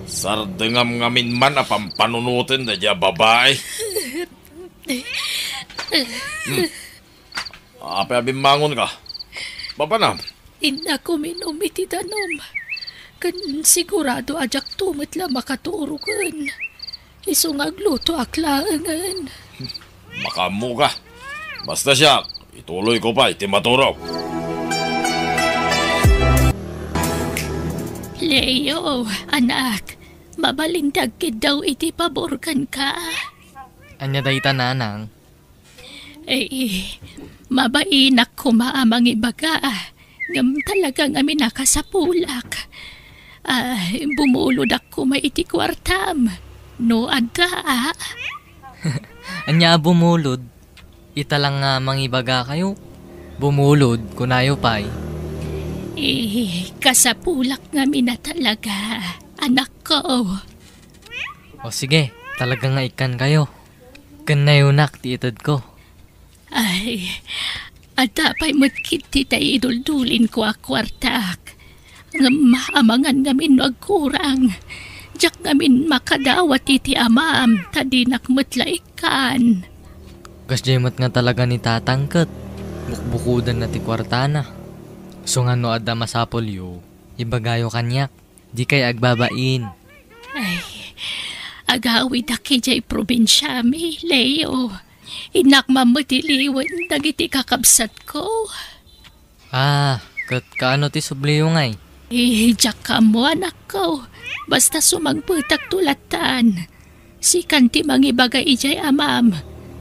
S2: Sardengam ngamin man apang panunutin na dya babae. Api-abimbangon ka. Bapanam.
S1: Ina ko minumiti tanom. Kan sigurado ajak tumit la makaturugan. Isong agluto aklaangan.
S2: Makamu ka. Basta siya, ituloy ko pa iti maturaw.
S1: Leo, anak, mabalintag kid daw iti paborkan ka.
S4: Anya dayta nanang.
S1: Mabainak ko maamang ibaga. Ngam talagang amin nakasapulak. Bumulod ako may iti kwartam. No adda.
S4: Anya bumulod. Ita lang nga mangibaga kayo. Bumulod kunayo pay.
S1: Kasapulak ngamin na talaga. Anak ko.
S4: O sige, talaga nga ikan kayo. Kanayunak ti itad ko.
S1: At tapay matkit ti tayo iduldulin ko akwartak. Maamangan ngamin agkurang. Diyak ngamin makadawat iti amam, tadinak matlaikan.
S4: Kasjemot nga talaga ni tatangkat. Bukbukudan na ti kwartana. So nga no adda masapol yo, ibagayo kanyak. Di kay agbabain.
S1: Agawid aki jay probinsya mi, Leo. Inak mamatiliwan dagiti kakabsat ko.
S4: Kat kaano ti subliyo ngay?
S1: Diyak ka mo anak ko. Basta sumagputak tulatan. Si kanti mangibagay ijay amam.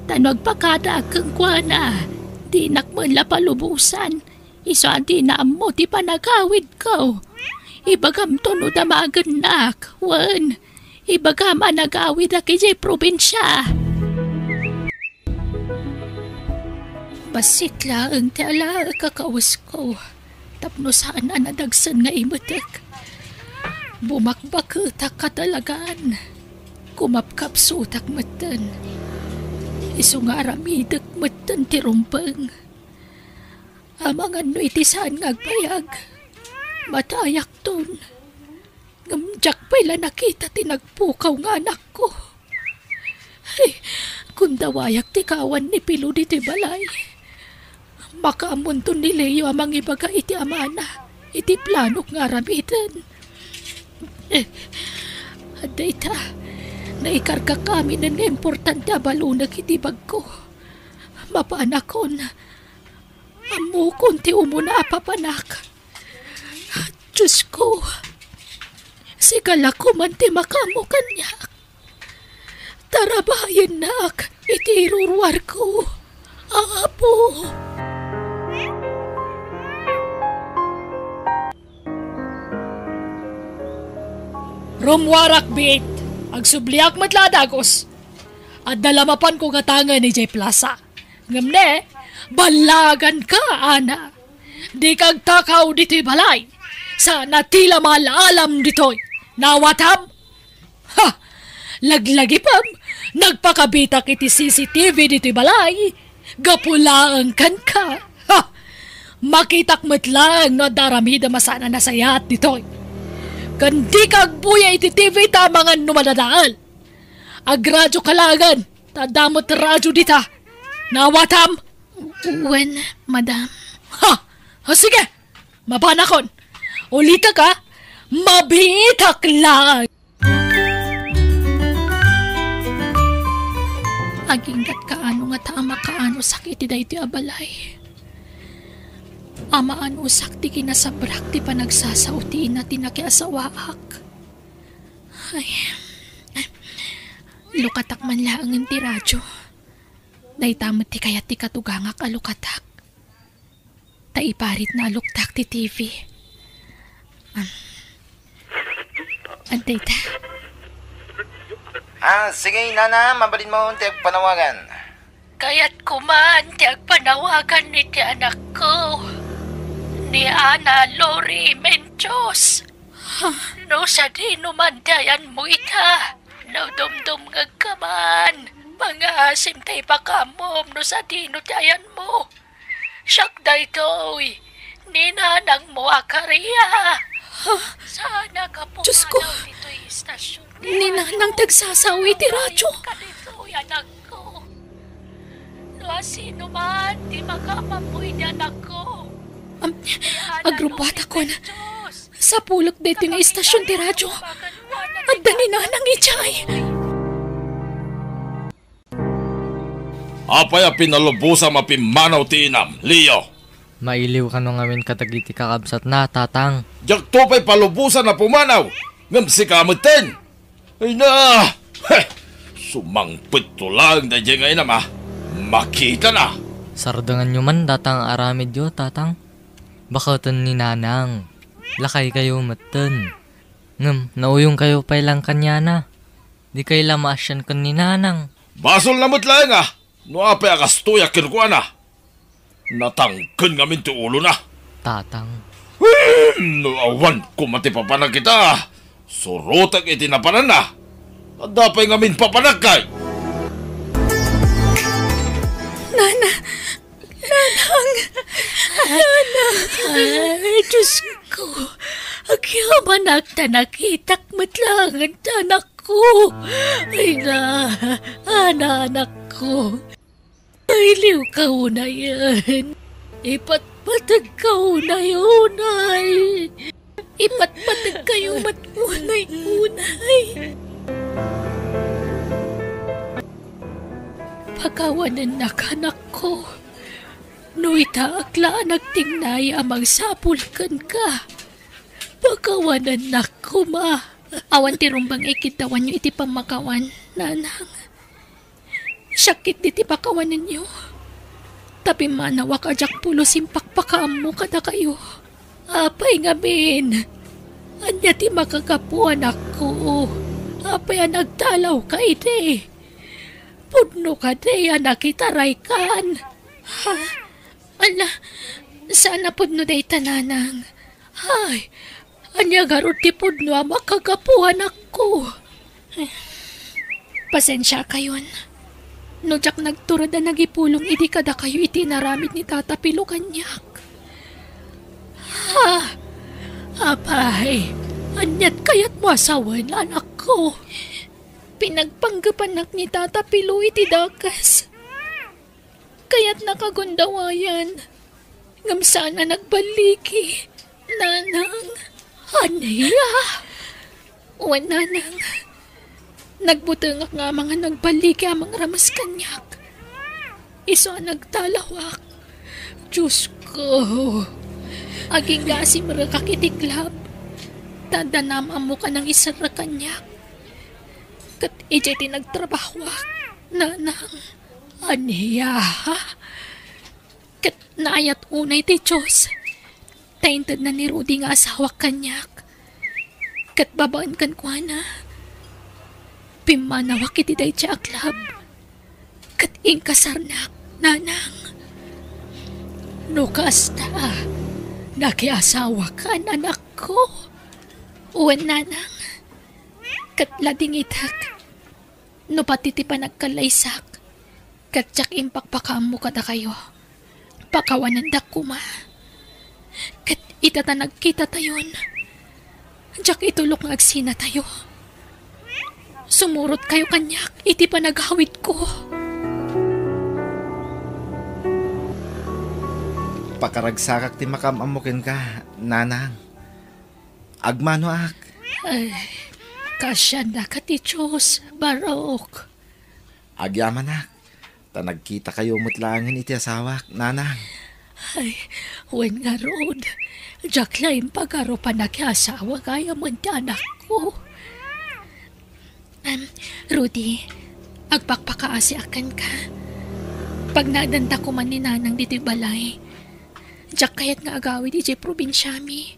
S1: Tanog pakada kang kuana. Di nakmanla palubusan. Isa di na mo ti panagawid ko. Ibagam to no damagan nak. Wan. Ibagam anagawid na kijay probinsya. Basit lang ti ala kakawas ko. Tapno saan anadagsan nga imatek. Bumakbakutak katalagan. Kumapkapsutak matan. Iso nga aramidak matan ti rumpang. Amangan no iti saan ngagpayag. Matayak ton. Ngamjak pala nakita tinagpukaw nga anak ko. Kung dawayak ti kawan ni Pilo diti balay. Makaamunton ni Leo amang ibaga iti amana. Iti planok nga ramitan. Adayta, naikarka kami ng importante abalunag iti bag ko. Mapanakon. Amukon ti umuna apapanak. Diyos ko. Sigala ko man ti makamo kanyak. Tarabayan nak, iti irurwar ko. Apo. Rumwarak bit, agsubliak matladagos. At dalamapan ko katangan ni J Plaza. Ngamne, balagan ka, ana. Di kag takaw dito'y balay. Sa natila malaalam dito'y. Nawatam? Ha! Laglagi pam, nagpakabitak iti CCTV dito'y balay. Gapulaan kan ka. Ha! Makitak matlang no daramida masana nasayat dito'y. Kandi kag buya iti TV tamangan numadadaal. Agradyo kalagan, tadamot radyo dita. Nawatam?
S5: When, madam?
S1: Ha! Sige, mabanakon. Ulita ka, mabitak lang.
S5: Aginggat kaano nga tama kaano sakit iti iti abalay. Amaan usak ti kinasabrak ti panagsasautiin na tinakiasawaak. Ay, lukatak man laangan ti radyo. Daytamot ti kayat ti katugangak alukatak. Taiparit na aluktak ti TV. Antay ta.
S3: Sige, Nana, mabalin mo ang panawagan.
S1: Kaya't kuman ti agpanawagan ni ti anak ko. Ni Ana Lori Menchos. No sa di numandayan mo ita. No dumdum ngagkaman. Pangasim tay pakamom no sa di no dayan mo. Siyak daytoy. Ninanang mo akariya. Sana ka po
S5: Diyos ko.
S1: dito'y istasyon.
S5: Ninanang tagsasawi ti radyo.
S1: Kadito'y anak ko. No sino man di makamapoy ni anak ko.
S5: Agrupata ko na sa pulok dito nga istasyon ti radyo. At dani na nang ichay.
S2: Apay a pinalubusa mapimanaw ti inam, Leo.
S4: Mailiw ka nung ngamin katagiti kakabsat na, tatang.
S2: Jak to pa'y palubusan na pumanaw. Ngam si kamutin. Ay na! Heh! Sumangpit to lang na dyan ngayon ama. Makita na.
S4: Sardangan nyo man, tatang aramid yo, tatang. Bakatan ni nanang. Lakay kayo matan. Ngam, nauyong kayo pa'y lang kanya na. Di kayo lamasyan kan ni nanang.
S2: Basol na lang ah. No apay akastuya kirkuan na. Natangkan ngamin ti ulo na.
S4: Tatang.
S2: No awan kumati papanag kita. Surutag itinapanan na. At dapay ngamin papanag kay.
S1: Ay, Diyos ko. Agyaman agta nakitak matlangan anak ko. Ay na, anak ko. Ay, liw ka na yan. Ipatpatag ka na yun, ay. Ipatpatag kayo matunay-unay. Pagkawanan na kanak ko. No itaakla nagtingnay amang sapulkan ka. Pagkawanan na ko, ma.
S5: Awan ti rumbang ikitawan nyo iti pamakawan, nanang. Sakit di ti pakawanan nyo. Tapi manawa ka jak pulo simpakpakaam mo kada kayo. Apay nga bin. Anya ti makakapuan ako. Apay ang nagtalaw ka iti. Pudno ka di nakitaray kan. Ha? Ala, sana pudno day tananang. Ay, anya garot ti pudno makakapuan ako. Pasensya kayon. No jak nagturad na nagipulong iti kada kayo iti naramid ni Tata Pilo kanyak.
S1: Ha? Apay, anyat kayat mo asawan, anak ko.
S5: Pinagpanggapanak ni Tata Pilo iti dakas. Kaya't nakagundawayan. Ngam sana nagbaliki. Nanang.
S1: Aniya?
S5: Wan nanang. Nagbutangak nga mga nagbaliki amang ramas kanyak. Iso ang nagtalawak.
S1: Diyos ko.
S5: Aging gasi marakakitiklab. Tadanam amo ka ng isara kanyak. Kat ijay tinagtrabahwak. Nanang.
S1: Aniya, ha? Kat naayat unay ti Diyos. Taintad na ni Rudy nga asawa kanyak. Kat babaan kan kwa na. Pimanawak iti day siya aklab. Kat ingkasarnak, nanang. Nukas na, nakiasawa ka, anak ko. Uwan, nanang. Kat lading itak. No pati ti panagkalaysak. Kat tsak impakpakam mo kada kayo. Pakawanan da kuma. Kat itatanag kita tayon. Tsak itulok nga agsina tayo. Sumurot kayo kanyak, iti panaghawid ko.
S3: Pakaragsakak ti makamamukin ka, nanang. Agmano ak.
S1: Ay, kasya na ka ti Diyos, Barok.
S3: Agyaman ak. Nagkita kayo mutlangin iti asawak, nanang.
S1: Ay, wen nga rod. Diyak laing pagaro pa nakiasawa kaya mo ti anak ko. Rudy, agpakpakaasi akan ka. Pag nadanta ko man ni nanang dito'y balay, diyak kayat nga agawid iti probinsyami.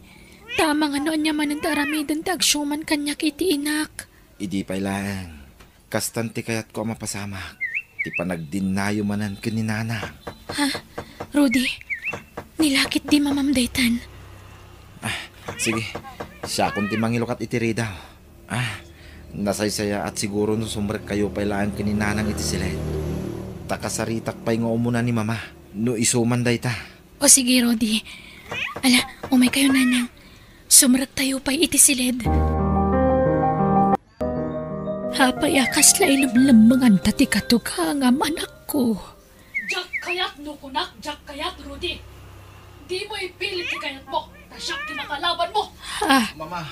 S1: Tama nga noon niya man ang daramidan tagsyuman kanyak iti inak.
S3: Idi pa ilang. Kastanti kayat ko mapasamak. Ti panagdinayo manan kaninana.
S1: Ha? Rudy, nilakit di mamamdaytan.
S3: Sige, siya kung ti mangilukat iti ridaw. Nasaysaya at siguro no sumrek kayo pa ilaan kaninanang iti silet. Takasaritak pa'y nga umuna ni mama. No isuman day ta.
S1: O sige, Rudy. Ala, umay kayo nanang. Sumrek tayo pa'y iti silid. Hapayakas la ilamlamangan tati katugangam anak ko. Jak kayat nukunak, jak kayat Rudy. Di mo ipilit ti kayat mo. Tasyak ti makalaban mo.
S3: Mama,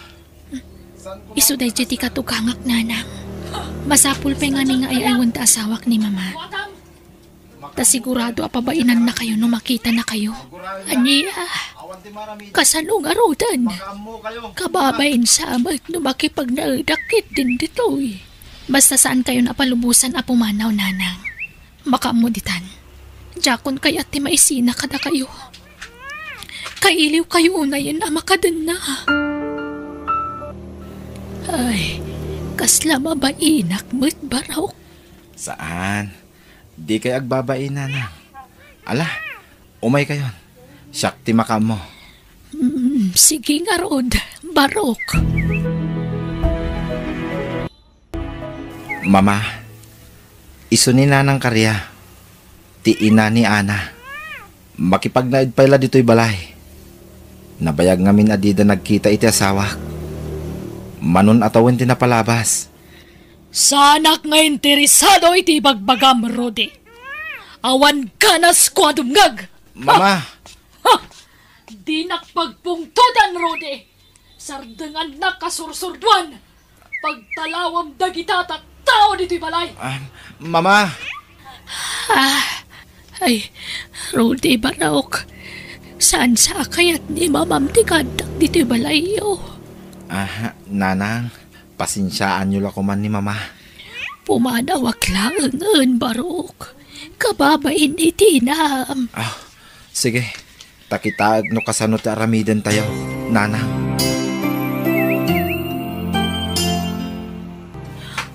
S1: Isuday ti katugangak nanang. Masapul pa nga ni nga ay ta asawak ni mama. Ta sigurado apabainan na kayo no makita na kayo. Aniya, kasanong arudan. Kababain sa amat no makipagnaidakit din dito eh. Basta saan kayo napalubusan apumanaw nanang. Makamuditan. Jakon kaya ti maisina kada kayo. Kailiw kayo unayin na makadan na. Ay, kasla mabainak mo't Barok.
S3: saan? Di kay agbabain nanang. Ala, umay kayon. Syakti makam mo.
S1: Sige nga rod, Barok.
S3: Mama, iso ni nanang karya. Ti ina ni Ana. Makipagnaid pala dito'y balay. Nabayag ngamin adida nagkita iti asawak. Manon atawin tinapalabas.
S1: Sanak nga interesado iti bagbagam, Rodi. Awan ka na skwadumngag.
S3: Mama!
S1: Ha! Di nakpagpungtodan, Rodi. Sardangan na kasursurduan. Pagtalawam dagitatat tao dito'y balay.
S3: Mama!
S1: Ay, Rodi Barok. Saan sa kayat ni mamamtikadak dito'y balay yo?
S3: Nanang, pasinsyaan nyo lang man ni Mama.
S1: Pumanawak lang Barok. Kababain ni Tinam.
S3: Sige, takitaag no kasano ti aramiden tayo, Nanang.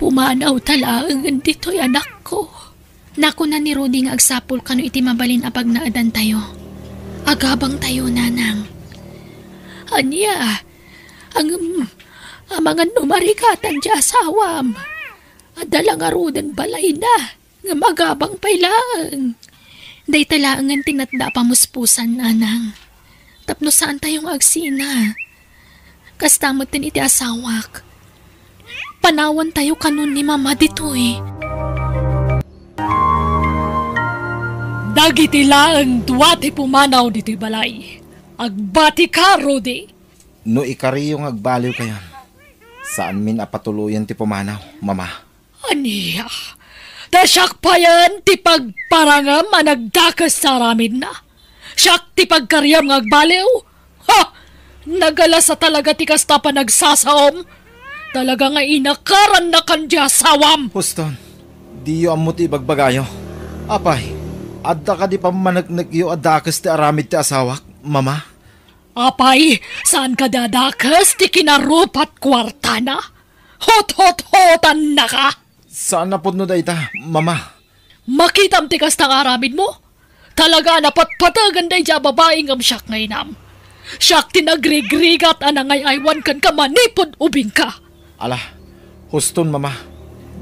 S1: Pumanaw talaang dito'y anak ko. Naku na ni Rudy nga agsapol kano iti mabalin apag naadan tayo. Agabang tayo, nanang. Anya, ang mga numarikatan di asawam. Adala nga rudan balay na, nga magabang pailang. Day talaangan tinatda pamuspusan, nanang. Tapno saan tayong agsina. Kastamot din iti asawak. Panawan tayo kanon ni Mama dito eh. Dagiti laang duwati pumanaw dito'y balay. Agbati ka, Rudy.
S3: No ikari yung agbaliw kayon. Saan min apatuluyan ti pumanaw, Mama?
S1: Aniya, tasyak pa yan ti pagparangam anagdakas sa ramin na. Siyak ti pagkaryam ng agbaliw. Ha! Nagala sa talaga ti kasta pa nagsasaom. Talaga nga inakaran na kandya sawam.
S3: Huston, di yo amuti bagbagayo. Apay, adda ka di pa managnagyo adakas ti aramid ti asawak, mama?
S1: Apay, saan ka dadakas ti kinarupat kwarta na? Hot-hot-hotan na ka!
S3: Saan na po no dayta, mama?
S1: Makitam ti kas tang aramid mo? Talaga napatpatagan day dya babaeng am siyak ngay nam. Siyak tinagrigrigat anangay aywan kan ka manipod ubing ka.
S3: Ala, huston mama,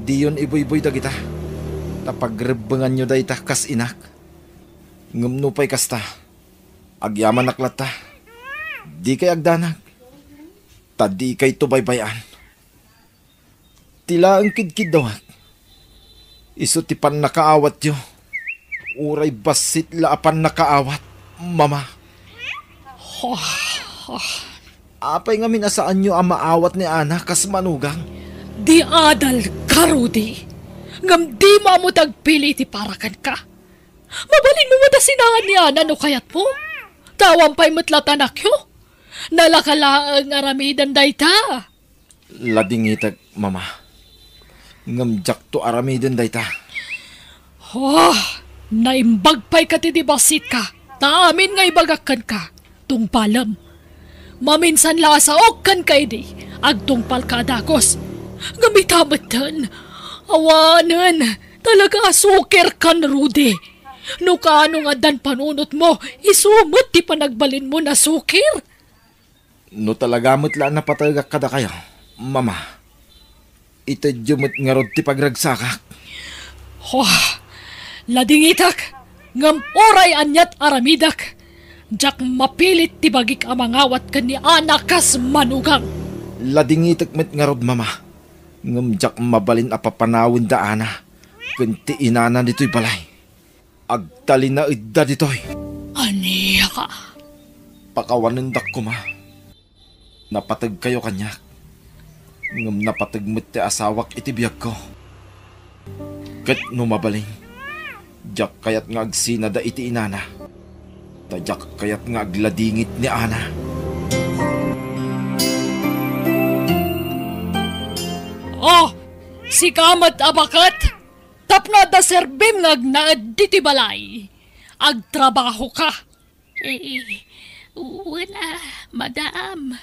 S3: di yun iboy-boy dagita. Tapagrebengan nyo dayta kas inak. Ngumnupay kasta, agyaman naklata. Di kay agdanag, tadi kay tubaybayan. Tila ang kidkid daw. Iso ti pan nakaawat yo. Uray basit laapan nakaawat, mama. Apay nga minasaan nyo ang maawat ni Ana kas manugang.
S1: Di adal ka, Rudy. Ngam di mo tagpili ti parakan ka. Mabalin mo mata sinahan ni Ana no kayat mo. Tawang pa'y matlatanak yo. Nalakalaang aramidan dayta.
S3: Ladingitag, mama. Ngam jak to aramidan dayta.
S1: Naimbag pa'y katidibasit ka. Taamin nga ibagakan ka. Tungpalam. Maminsan lasaok kan kay di. Agtungpal ka adakos. Gamitamatan. Awanan. Talaga suker kan, Rudy. No kaano nga dan panunot mo, isumot ti panagbalin mo na suker.
S3: No talaga mutla na patagak kada kayo, mama. Itadyumot nga rod ti pagragsakak.
S1: Ladingitak. Ngam oray anyat aramidak. Jak mapilit ti bagik amangawat kan ni anakas manugang.
S3: Ladingitak met nga rod, mama. Ngam jak mabalin apapanawin da ana. Kunti inana dito'y balay. Agtali na idda dito'y.
S1: Aniya ka?
S3: Pakawanindak ko, ma. Napatag kayo kanyak. Ngam napatag met ti asawak itibiyag ko. Kat no mabaling. Jak kayat nga agsina da iti inana. Tadyak kayat nga agladingit ni Ana.
S1: Si kamat abakat. Tapno da serbim nga agnaad diti balay. Agtrabaho ka.
S5: Wala, madam.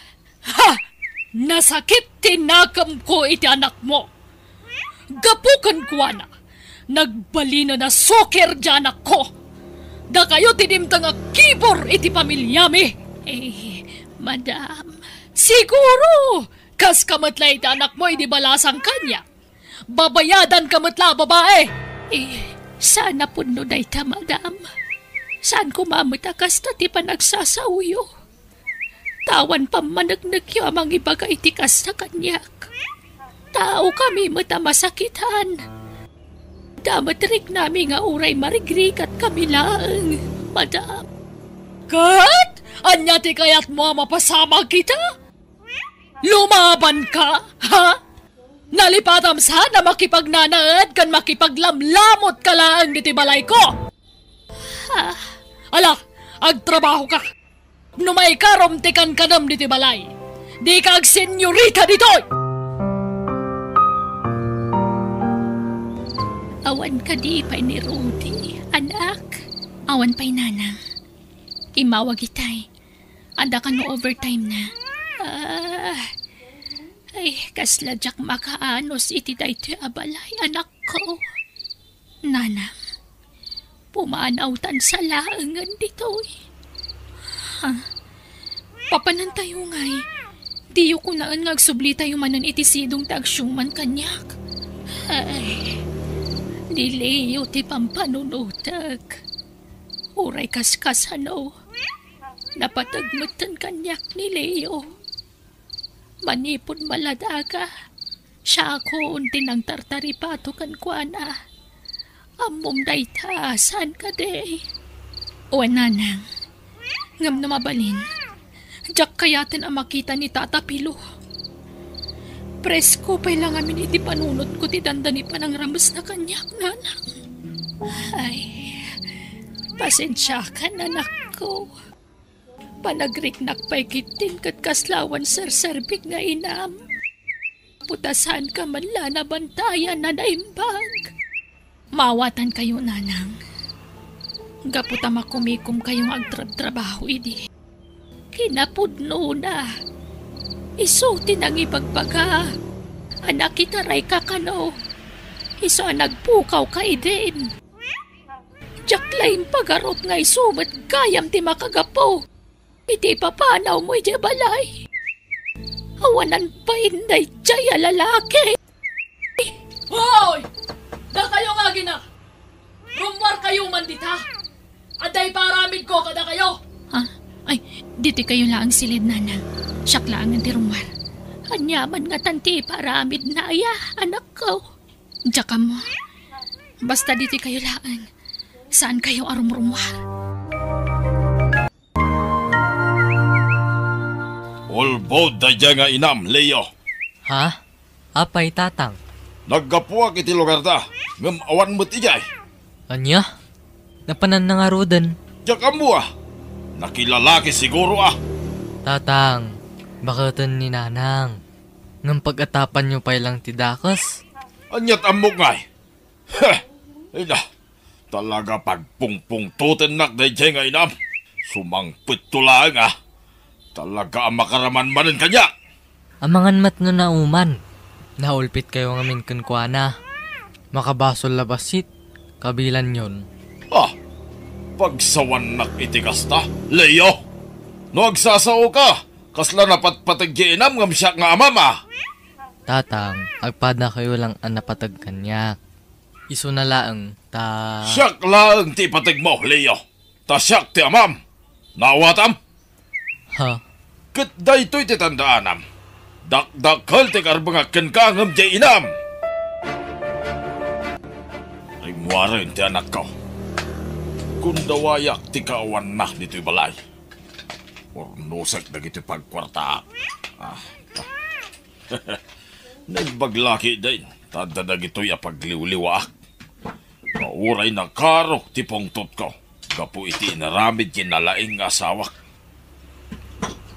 S1: Nasakit tinakam ko iti anak mo. Gapukan ko na. Nagbalino na soker dyan ako. Da kayo tinimtang kibor iti pamilyami.
S5: Madam.
S1: Siguro, kas kamatla iti anak mo iti balasang kanya. Babayadan kamatla, babae.
S5: Sana puno dayta, madam. Saan ko mamatakas na ti panagsasawyo? Tawan pa managnagyo amang ibaga itikas na kanyak. Tao kami matamasakitan. Damatrik nami nga uray marigrikat kami lang, madam.
S1: Kat? Anya ti kayat mo mapasama kita? Lumaban ka, ha? Nalipatam sana makipagnanaad kan makipaglamlamot ka lang diti balay ko. Ala, agtrabaho ka. Numay karom tikan kanam diti balay. Di ka agsenyorita ditoy.
S5: Awan ka di pa'y ni Rudy, anak. Awan pa'y nanang. Imawag itay. Anda ka no overtime na. Kasladyak makaanos iti dayto abalay, anak ko. Nanang, pumaanawtan sa laangan ditoy. Papanan tayo ngay. Diyo ko naan ngagsubli tayo manan iti sidong tagsyuman kanyak. Nileyo ti pampanunutag. Uray kaskasano. Napatagmutan kanyak ni Leo. Manipon maladaga. Siya ako unti ng tartaripato kan kuana. Amom dayta, saan ka de? O nanang, ngam na mabalin. Diyak kayatin ang makita ni Tata Pilo. Presko pa'y lang amin iti panunot ko ti dandani pa ng rambas na kanyak, nanang. Pasensya ka, nanak ko. Panagriknak pa'y kitin kat kaslawan sarserbik nga inam. Putasan ka man la na bantayan na naimbag. Mawatan kayo, nanang. Gaputa makumikom kayong agtrabaho, idi. Kinapudno na. Isuti nang ibagbaga. Anak itaray ka kano. Iso ang nagpukaw ka idin. Jaklain pagarot nga isumat kayam ti makagapo. Iti papanaw mo iti balay. Awanan pa inday jaya lalaki.
S1: Hoy! Da kayo nga gina! Rumwar kayo man dita! Aday paramid ko kada kayo!
S5: Ha? Ay, dito kayo laang silid, nanang. Siyak laang ang tirumwar. Anyaman nga tanti paramid na aya, anak ko. Diyak ka mo. Basta dito kayo laang. Saan kayo arumrumwar?
S2: Ulbod da dyan nga inam, Leo.
S4: Ha? Apay, tatang?
S2: Naggapuak iti lugar da. Ngam awan mo't ijay.
S4: Anya? Napanan na nga rodan.
S2: Diyak mo Nakilalaki siguro
S4: Tatang, bakatan ni nanang. Ngam pag-atapan nyo pa ilang tidakas.
S2: Anyat amok ngay. Heh, ina. Talaga pagpungpung tuten nak day dyan nga inam. Sumangpit tulaan Talaga ang makaraman-manan kanya.
S4: Amangan mat no na uman. Naulpit kayo ngamin kunkwana. Makabasol labasit. Kabilan yon.
S2: Pagsawan nak itikas ta, Leo. No agsasaw ka. Kasla napatpatagyainam ngam siya nga amama.
S4: Tatang, agpada kayo lang ang napatag kanyak. Iso na laang,
S2: Siyak laang ti patag mo, Leo. Ta siyak ti amam. Nawatam.
S4: Ha?
S2: Kat daytoy ti tandaanam. Dakdakal ti karbangakan ka ngam di inam. Ay muwarin ti anak ko. Kung dawayak ti kaawan na dito'y balay. Ornusak na gito'y pagkwarta. Nagbaglaki din. Tada na gito'y apagliwliwaak. Mauray na karo ti pongtot ko. Gapu iti inaramid kinalaing asawak.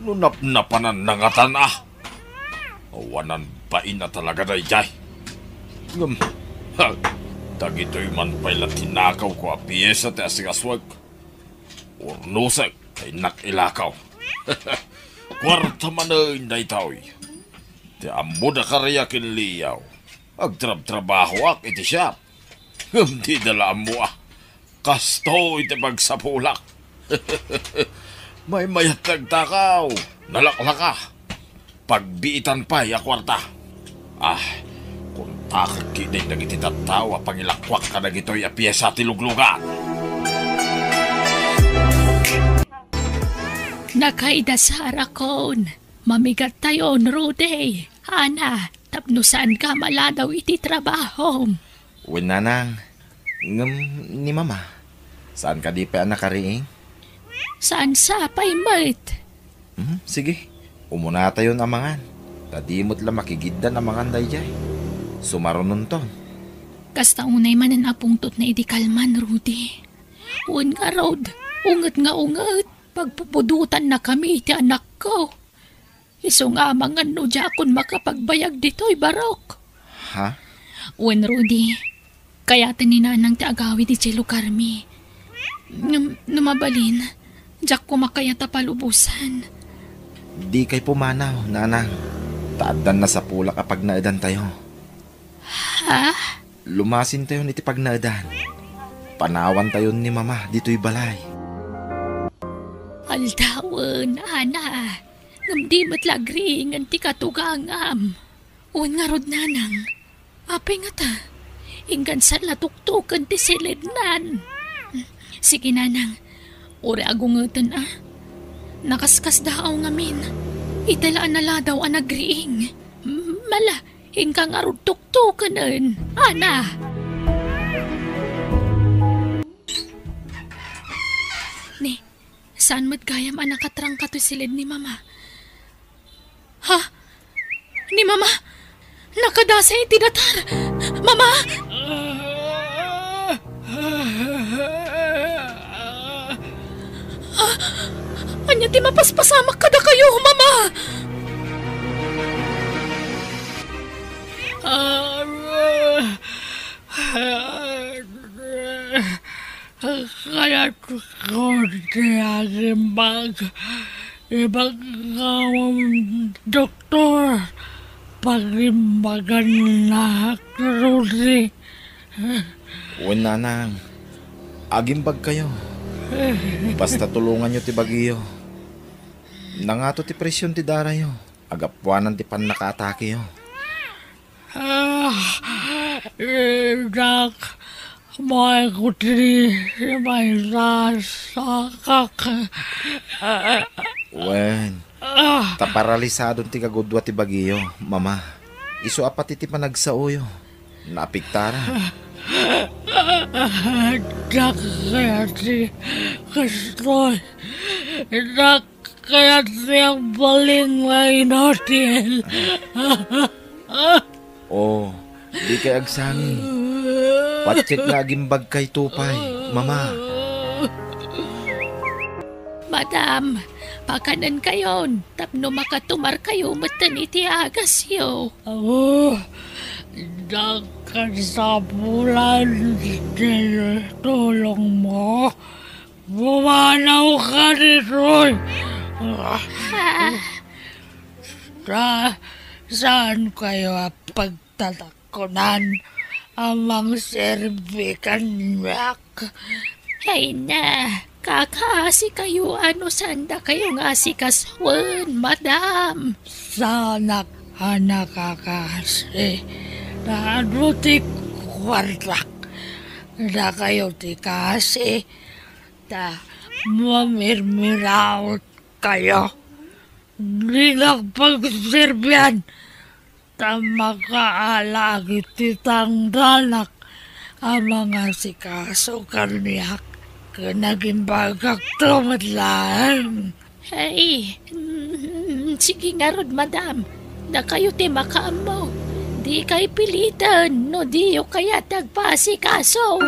S2: Nunap-napanan na nga tanah. Awanan bain na talaga na ijay. Dagito'y man pa'y tinakaw ko a piyesa ti asigaswag. Ornusak kay nakilakaw. Kwarta man na inday tao'y. Ti ammo na karaya kinliyaw. Agtrab-trabaho ak iti siya. Di dala mo Kasto iti pagsapulak. May mayat nagtakaw. Nalaklaka. Pagbiitan pa ya kwarta. Kung takot kinay nagititatawa pangilakwak ka na gito'y apiyesa tiluglugan.
S5: Nakaidasara kon. Mamigat tayon, Rudy. Ana, tapnusan ka maladaw iti trabaho.
S3: Uwin nanang, ngam ni mama. Saan ka di pa nakariing?
S5: Saan sapay, mate?
S3: Sige, umuna tayo amangan. Tadimot lang makigiddan amangan dayjay. Sumarunon ton.
S5: Kasta unay manan apungtot na idikalman, Rudy. Un nga, Rod. Ungat nga ungat. Pagpupudutan na kami iti anak ko. Iso nga amangan no jakon makapagbayag dito'y barok.
S3: Ha?
S5: Un, Rudy. Kaya tininanang ti agawi di Chelo Carmi. Numabalin. Jak ko makayata palubusan.
S3: Di kay pumanaw, nanang. Taadan na sa pula kapag naadan tayo.
S5: Ha?
S3: Lumasin tayo iti pag naadan. Panawan tayo ni mama dito'y balay.
S5: Aldawan, ana. Ngamdi matlagring ang ti katugangam. Un nga rod nanang. Apay nga ta. Inggan sa latuktukan ti silidnan. Sige nanang. Uri agungatan Nakaskas daaw ngamin. Italaan na daw ang nagriing. Mala, ingkang arud tuktukanan. Ana. Ni, saan matgayam ang nakatrang ka to silid ni mama? Ha? Ni mama? Nakadasa iti datar. Mama? Anya ti mapaspasamak kada kayo, mama.
S1: kaya ko tinagimbag. Ibang doktor, pagimbagan na Rudy.
S3: Uwan nanang, agimbag kayo. Basta tulungan nyo ti bagiyo. Nangato ti presyon ti darayo. Agapwanan ti pan nakaatake yo.
S1: Dak, may kutri, may sasakak.
S3: Uwan, taparalisado ti kagudwa ti bagiyo, mama. Iso apat iti panagsauyo. Napiktara.
S1: Dak kaya ti kastoy. Dak kaya ti ang baling may notil.
S3: Oh, di kay agsangi. Patsik nga agimbag kay tupay, mama.
S5: Madam, pakanan kayon. Tapno makatumar kayo matan iti agas yo.
S1: Dakan sa bulan tulong mo. Bumanaw ka nito. Saan kayo pagtatakunan amang serbikan yak?
S5: Ay na, kakasi kayo ano sanda kayo nga si kaswan, madam.
S1: Sana ka nakakasi na ano ti kwartak na kayo ti kasi na mamirmiraot kayo. Di nagpagserbian na makaalagi ti tangdanak ang mga sikaso kaniyak naging bagak tumatlaan.
S5: Ay, sige nga rod, madam. Na kayo ti makaamo. Di kay pilitan, no di yung kaya tagpasikaso.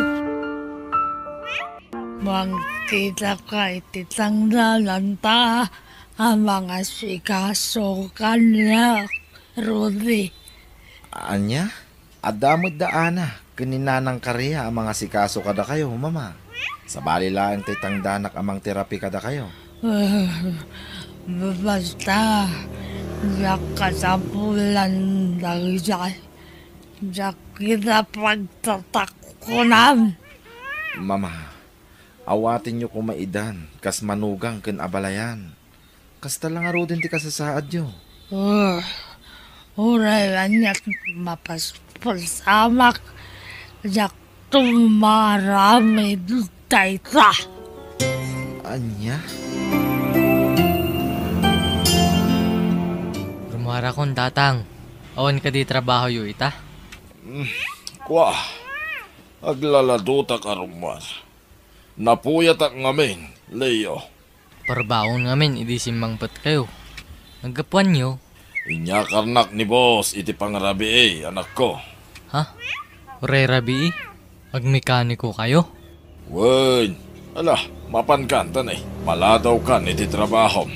S1: Mangkita ka iti tangdalan ta ang mga sikaso kaniyak, Rudy.
S3: Anya? Adamod daana. Kaninanang karya ang mga sikaso kada kayo, mama. Sa balilaan ti tangdanak amang terapi kada kayo.
S1: Basta, yak kasapulan lang siya. Yak kita pagtatakunan.
S3: Mama, awatin nyo kung maidan, kas manugang ken abalayan. Kasta lang aro din ti kasasaad nyo.
S1: Uray lang mapasamak. Yak tumarami dutay ta.
S3: Anya?
S4: Rumara kon tatang. Awan ka di trabaho yu ita.
S2: Kwa, aglalado ka rumar. Napuyat ak ngamin, Leo.
S4: Parbaon ngamin, idi simbang pat kayo. Nagkapuan nyo.
S2: Inya karnak ni boss, iti pangarabi anak ko.
S4: Ha? Uray rabi magmekaniko kayo?
S2: Wen, ala, mapankantan Maladaw kan iti trabaho.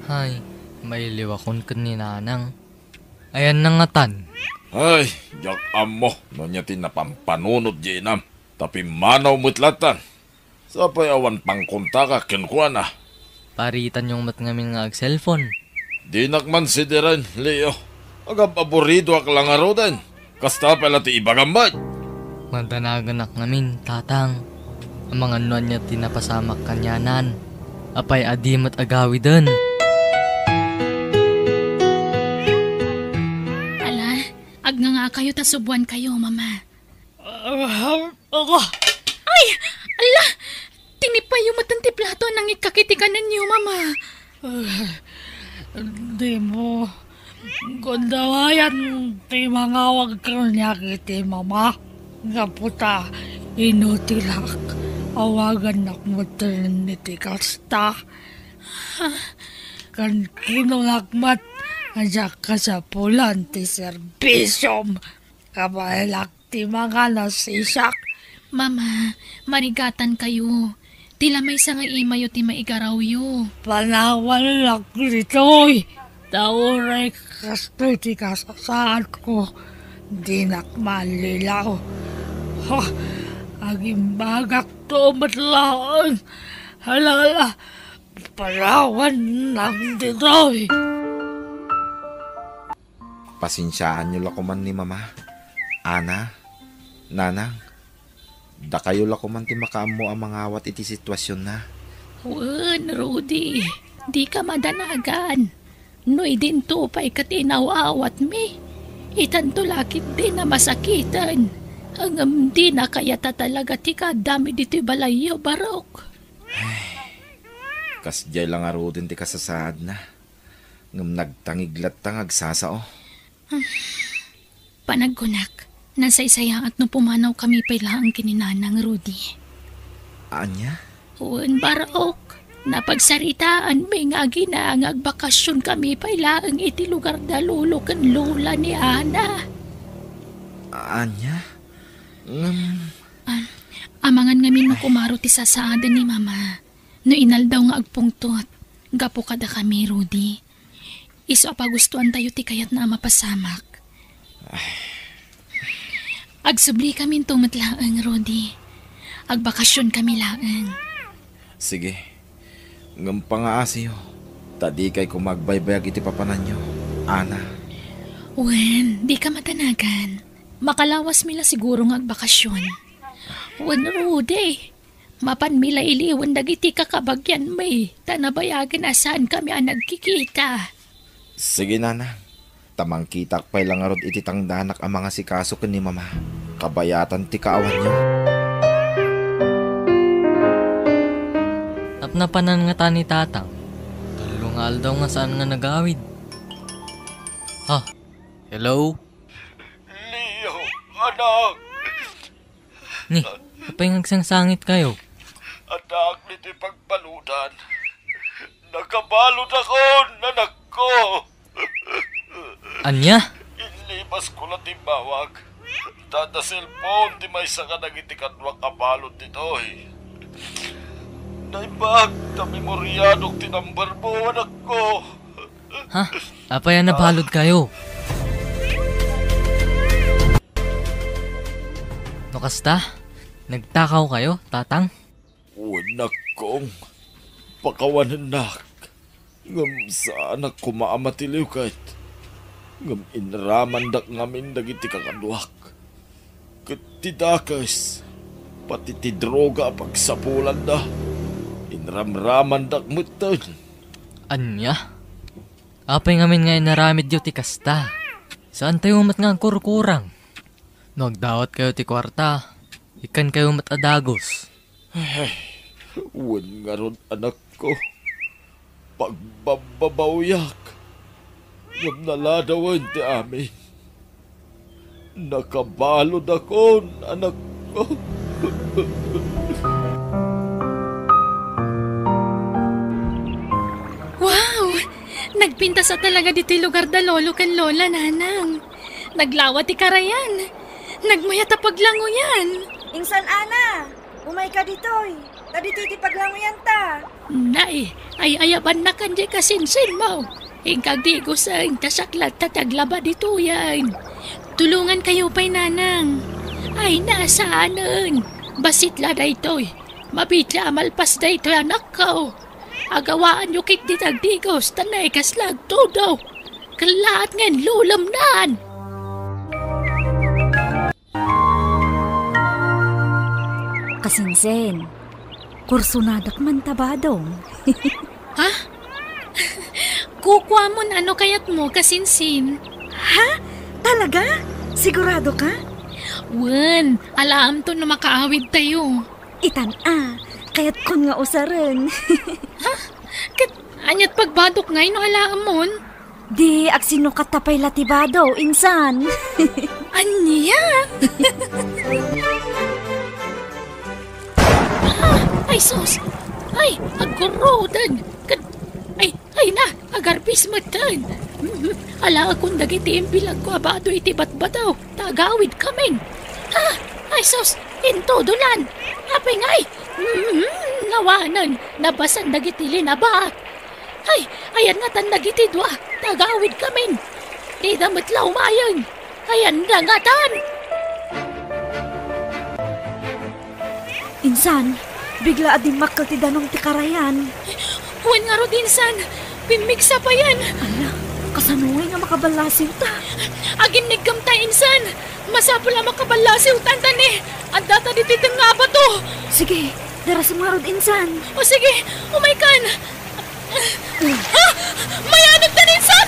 S4: Hay, may liwakon ka ni nanang. Ayan na nga tan.
S2: Ay, yak amo, no niya tinapampanunod jinam. Tapi manaw mutlatan. Sapay awan pangkunta ka kinkuha na.
S4: Paritan yung mat ngamin nga ag-cellphone.
S2: Di nakmansideran, Leo. Agab aburido ak lang aro din. Kasta pala ti ibagambat.
S4: Madanagan ak ngamin, tatang. Ang mga nuan niya tinapasamak kanyanan. Apay adimat agawi din.
S5: Ala, agna nga kayo tasubuan kayo, mama. Ay, ala, tinipay yung matanti plato nang ikakitikanan niyo, mama.
S1: Di mo kundawayan ti mga wag kanya kiti mama. Ngaputa inutilak awagan nak mo ti kasta. Kan kinulakmat ajak ka sa pulan ti serbisyom. Kabailak ti mga nasisak.
S5: Mama, marigatan kayo. Tila may nga imayo ti maigaraw yo.
S1: Panawan lang dito'y. Tauray kasto ti kasasaan ko. Di nakmalilaw. Magimbagak to matlaan. Halala, parawan ng ditoy.
S3: Pasensyaan niyo lakuman ni Mama. Ana, Nanang, da kayo lakuman ti makaamo ang mga awat iti sitwasyon na.
S1: Wen, Rudy, di ka madanagan. Noy din to pa ikatinaw-awat mi. Itan to lakit din na masakitan. Hangam di na kaya talaga ti kadami dito'y balayo, Barok.
S3: Kasjay lang aro din ti kasasaad na. Ngam nagtangiglat tangag sasao.
S5: Panagkunak, nasaysaya at no pumanaw kami pala ang kininanang Rudy.
S3: Anya?
S1: Wen, Barok. Napagsaritaan may nga ginaang agbakasyon kami pala ang iti lugar da lolo kan lola ni Ana.
S3: Anya?
S5: Amangan ngamin no kumaro ti sasaadan ni Mama. No inaldaw nga agpungtot. Gapo kada kami, Rudy. Iso apagustuhan tayo ti kayat na mapasamak. Agsubli kami tumatlaang, Rudy. Agbakasyon kami laang.
S3: Sige. Ngam pangaasiyo. Tadi kay kumagbaybayag iti papanan nyo. Ana.
S5: Wen, di ka matanagan. Makalawas mila siguro nga agbakasyon.
S1: Wen, Rudy. Mapan mila iliwan dagiti kakabagyan may. Tanabayagan asan kami ang nagkikita.
S3: Sige, Nana. Tamang kitak pa'y lang arod iti tangdanak ang mga sikaso ken ni Mama. Kabayatan ti kaawan nyo.
S4: Napnapanan nga ta ni Tatang. Talungal daw nga saan nga nagawid. Ha? Hello?
S2: Leo, anak!
S4: Ni, kapay ngagsangsangit kayo.
S2: Anak, niti pagbaludan. Nakabalod ako, nanak ko.
S4: Anya?
S2: Inlibas ko lang bawag. Tada cellphone, di may saka nagitikan wakabalod dito eh. Naibag, na memoryadok tinambar mo, anak ko.
S4: Ha? Apay na balod kayo. No kasta? Nagtakaw kayo, Tatang?
S2: Anak kong, pakawanan ngam sa anak ko maamatiliw kahit ngam inramandak ngamin dagiti kakadwak. Katidakas, pati ti droga pagsapulan da. Inramramandak mutan.
S4: Anya? Apay ngamin nga inaramid yo ti kasta. Saan tayo mat nga kurkurang? No, agdawat kayo ti kwarta. Ikan kayo mat adagos.
S2: Ay, wan nga ron anak ko. Pagbababawyak. Ngam naladawan ti amin. Nakabalod ako, anak ko.
S5: Wow! Nagpinta sa talaga dito lugar da lolo kan lola, Nanang. Naglawa ti karayan. Nagmayata paglango yan.
S6: Ingsan, Ana! Umay ka ditoy. Tadito iti paglango yan ta.
S1: Nay, ay ayaban na kan di kasinsin mo. Ingkag di ko sa tasaklat tataglaba dito yan.
S5: Tulungan kayo pa'y, Nanang.
S1: Ay nasaanan. Basit la daytoy. Mabitla malpas daytoy anak ko. Agawaan nyo kit ditagdigos tanay kaslag todo. Kalaat ngan lulam nan.
S6: Kasinsen, kursunadak man tabadong.
S5: Ha? Kukwa mo ano kayat mo, kasinsin?
S6: Ha? Talaga? Sigurado ka?
S5: Wen, alam to na makaawid tayo.
S6: Itan kayat kon nga usaran.
S5: Kat, anyat pagbadok ngay no alam mon?
S6: Di, aksino katapay latibado, insan.
S5: Anya?
S1: Ay sus! Ay, agkurodan! Ay na, agarbis matan! Ala akong dagiti imbilag ko abado iti batbataw, tagawid kaming! Ha! Ay sus! Intodolan! Apay ngay! Nawanan, nabasan dagiti linabat! Ay, ayan nga tan dagiti dua, tagawid kaming! Di damat laumayan! Ayan na nga tan!
S6: Insan, bigla adin makal ti danong ti karayan.
S5: Huwag nga ro insan, pimigsa pa yan.
S6: Ala, kasanuwi nga makabalasiw ta.
S5: Agin nigkam ta insan, masapul na makabalasiw tantan eh. Ang data di titang nga ba to?
S6: Sige, dara sa mga rod, insan.
S5: O sige, umaikan. May anod ka insan!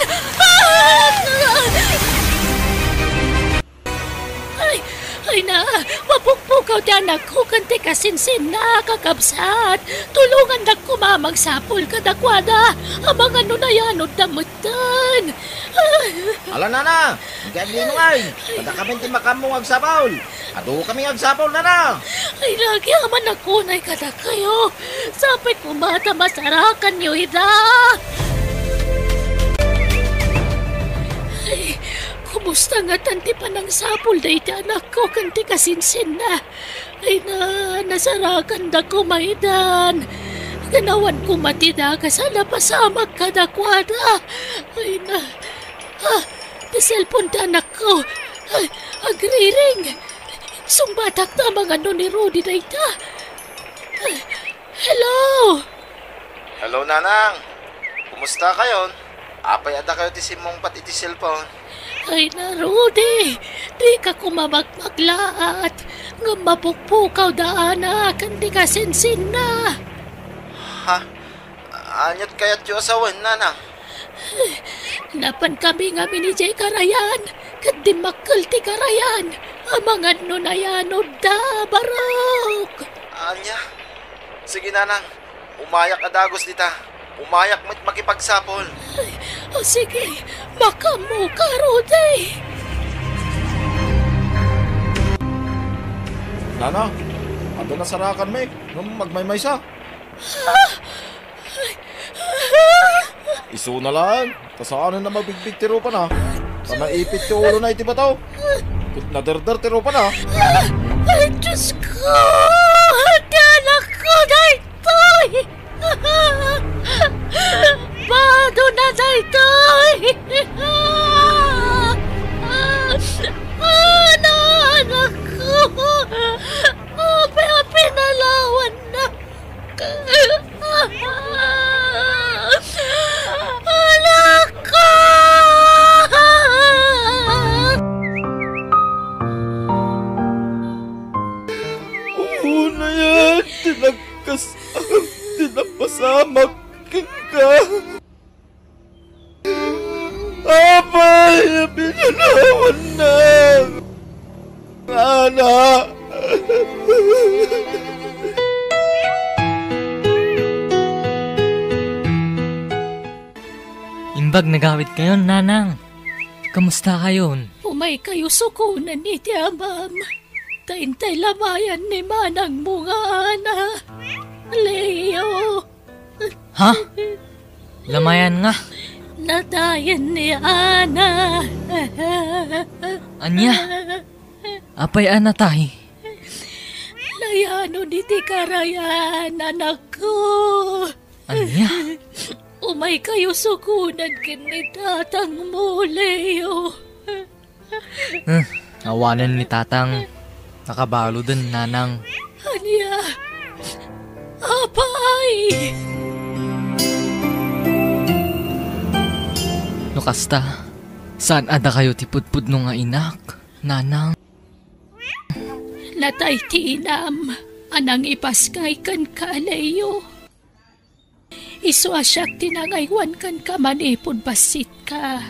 S5: Ay na, mapukpukaw di anak ko kanti kasinsin na kakabsat. Tulungan na kumamagsapol ka dakwada. Amang ano na yanod damutan.
S7: Ala nana, gagawin ngay. Kada kami ti makamong agsapaw. Ado kami agsapaw nana.
S5: Ay lagi aman ako na kada kayo. Sapay kumata masarakan niyo ida. Ay, kumusta nga tanti pa ng sapol da iti anak ko kanti kasinsin na. Ay na, nasarakan da ko maidan. Ganawan ko matida ka sana pasamag ka dakwada. Ay na, na cellphone da anak ko. Ay, agriring. Sumbatak na mga ano ni Rudy na ita. Hello?
S7: Hello nanang. Kumusta kayo? Apay ada kayo ti simong pati ti cellphone.
S5: Ay na, Rudy. Di ka kumamagmaglaat. Nga mapukpukaw da anak. Hindi ka sinsin na.
S7: Ha? Anyat kayat yung asawan nanang.
S5: Napan kami nga minijay karayan. Kat di makal ti karayan. Amang ano na yanod da, barok.
S7: Anya? Sige nanang. Umayak adagos dita. Umayak mo't makipagsapol.
S5: Ay, o sige, makamu ka, Rudy.
S2: Nana, ando na sarakan me. Nung magmaymay siya. Isu na lang. Kasaanan na mabigbig tiro pa na. Panaipit ti ulo na iti bataw. Kut naderdar tiro pa na.
S5: Ay, Diyos ko! Di anak ko na ito'y! Bado na na ito'y! Anak ko! Pinalawan na! Anak ko!
S2: Una yan, tinapasamag ka. Apay, pinalawan na. Anak.
S4: Imbag nagawit kayo, nanang. Kamusta kayon?
S5: Umay kayo sukunan ni Tiamam. Taintay lamayan ni Manang mga ana. Leo.
S4: Ha? Lamayan nga.
S5: Natayan ni Ana.
S4: Anya? Apay ana tay?
S5: Layano di ti karayan, anak ko.
S4: Anya?
S5: Umay kayo sukunan kini tatang mo, Leo.
S4: Awanan ni tatang. Nakabalo din, nanang.
S5: Anya? Apay!
S4: Nukasta, saan ada kayo tipudpud nung nga inak, nanang?
S5: Natay ti inam, anang ipaskay kan ka, Leo. Iswasyak tinangaywan kan ka manipod basit ka.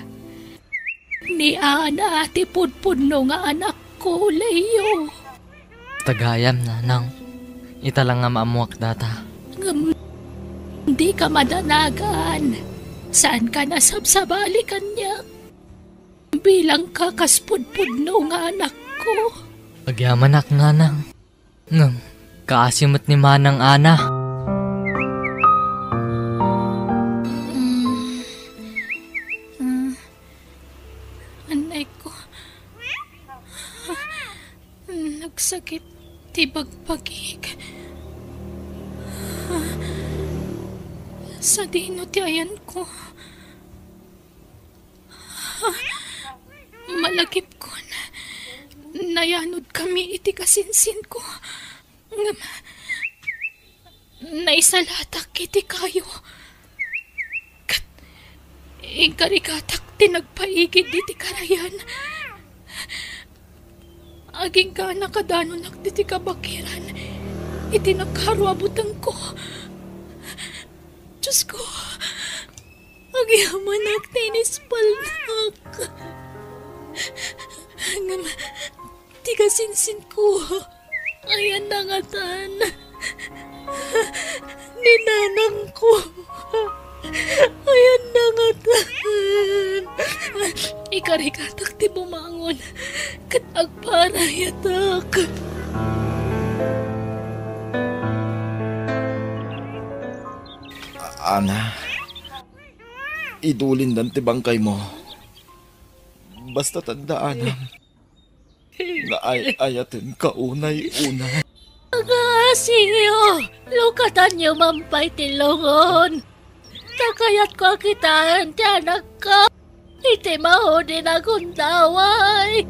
S5: Ni Ana tipudpud no nga anak ko, Leo.
S4: Tagayam, nanang. Ita lang nga maamuak data.
S5: Hindi ka madanagan. Saan ka nasabsabali kanya? Bilang kakaspudpud no nga anak ko.
S4: Agyaman ak, nanang. Ngam, kaasimot ni Manang Ana.
S5: Anay ko. Nagsakit tibagpagig. Sa dino ti ayan ko. Malagip ko na. Nayanod kami iti kasinsin ko. naisalatak kiti kayo. Kat, ingkarikatak tinagpaigid diti karayan. Aging ka nakadanunak diti kabakiran. Iti nagkaruabutang ko. Diyos ko, agyaman tinispalnak. Hanggang tigasinsin ko. Ayan na nga tan. Ninanang ko. Ayan na nga tan. Ikarikatak ti bumangon. Kat agparayatak.
S3: Ana, idulin dan ti bangkay mo. Basta tandaan na ayatin ka unay-unay.
S5: Agasiyo, lukatan niyo mampay tilungon. Takayat ko kitaan ti anak ka. Iti mahudin akong taway.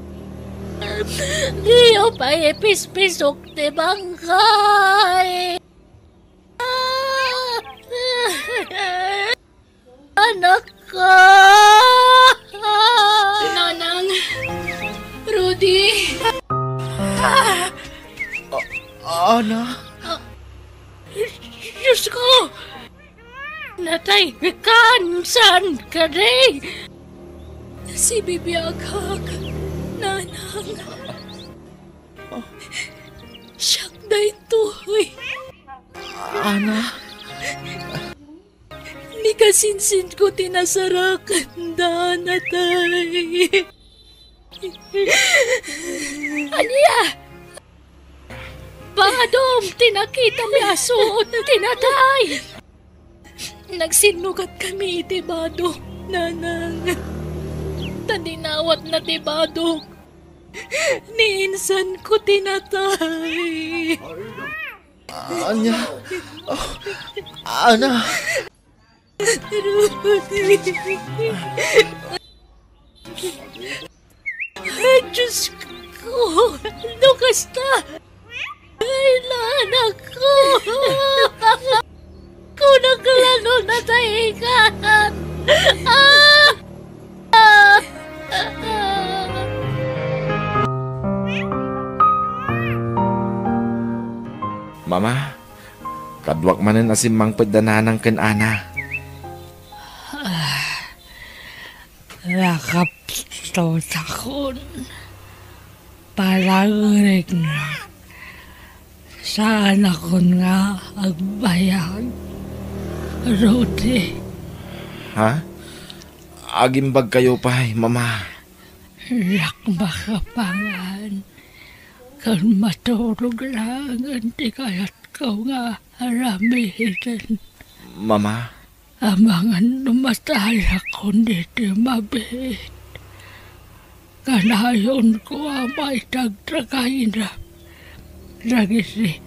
S5: Diyo pa ipis-pisok ti bangkay. Anak ka! Nanang! Rudy!
S3: Ana?
S5: Diyos ko! Natay kansan ka rin! Si Bibiyagag, Nanang! Siyak na ito'y!
S3: Ana?
S5: Ni kasinsin ko tinasarakan da natay. Anya? Badom, tinakita mi aso, tinatay. Nagsinugat kami iti Badom, Nanang. Tadinawat na ti Badom. Niinsan ko tinatay.
S3: Anya? Oh, Ana?
S5: Ay, Diyos ko! Lukas ka! Kailan ako! Kunang ka lang nung natahikan!
S3: Mama, kadwak manen asimang pagdananang ken Ana.
S1: Lakap to takon. Palagrig na. Saan ako nga agbayag? Rudy,
S3: Ha? Agimbag kayo pa, Mama.
S1: lakmakapangan. Kan matulog lang, hindi kaya't ko nga aramihin.
S3: Mama,
S1: Amangan numatay ako dito mabit. Kanayon ko may tagtragay na. Nagisi,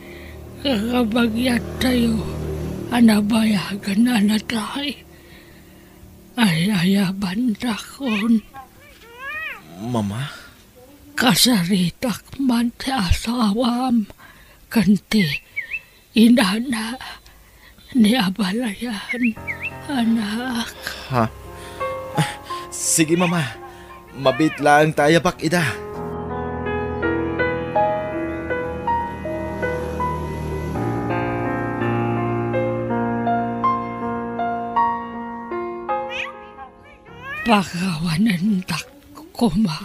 S1: kakabagyat tayo. Anabayagan na natay. Ay ayaban takon.
S3: Mama,
S1: Kasaritak man ti asawam. Kanti, inana, ni abalayan. Anak.
S3: ha? Sige, Mama. Mabit lang tayo bak ida.
S1: Pagawanan tak kuma.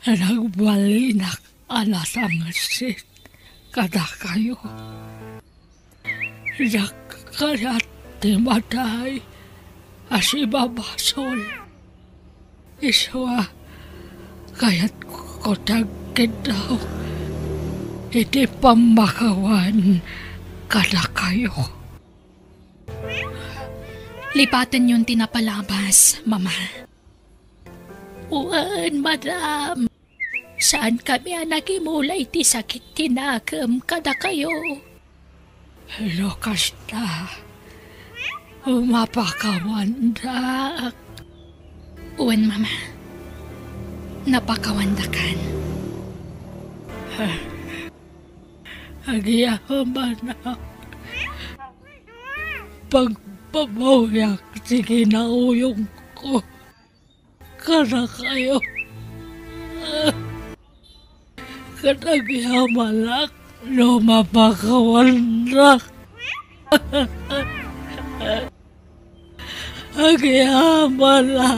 S1: Nagbalinak anasangasit. Kada kayo. Yak kayat timatay. Asibabasol. Iswa. Kayat ko tagkid daw. Iti pamakawan. Kada kayo.
S5: Lipatan yung tinapalabas, Mama. Uwan, Madam. Saan kami nakimulay ti sakit tinakam kada kayo?
S1: Lokas na. Umapakawandak.
S5: Uwan, Mama. Napakawandakan.
S1: Agiyaman na. pagpamawyak si kinauyong ko. Kana kayo. Kanagyamalak no mapakawanrak. Agyamalak.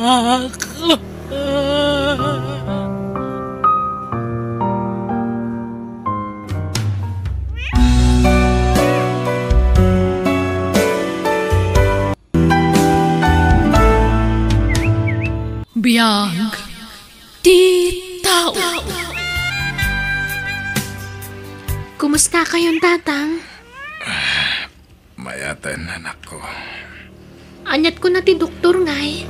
S1: Biyag di tao.
S5: Kumusta kayong tatang?
S2: Mayatan, anak ko.
S5: Anyat ko na ti doktor ngay.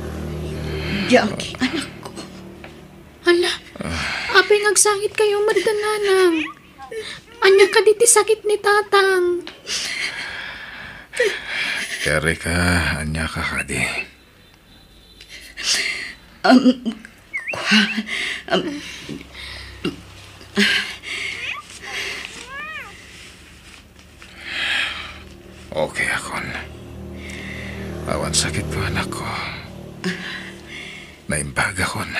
S6: Jackie, anak ko.
S5: Hala, apay nagsangit kayong magdananang. Anya ka di ti sakit ni tatang.
S2: Erika, anya ka kadi. Okay akon. Awan sakit ko anak ko. Naimbag akon.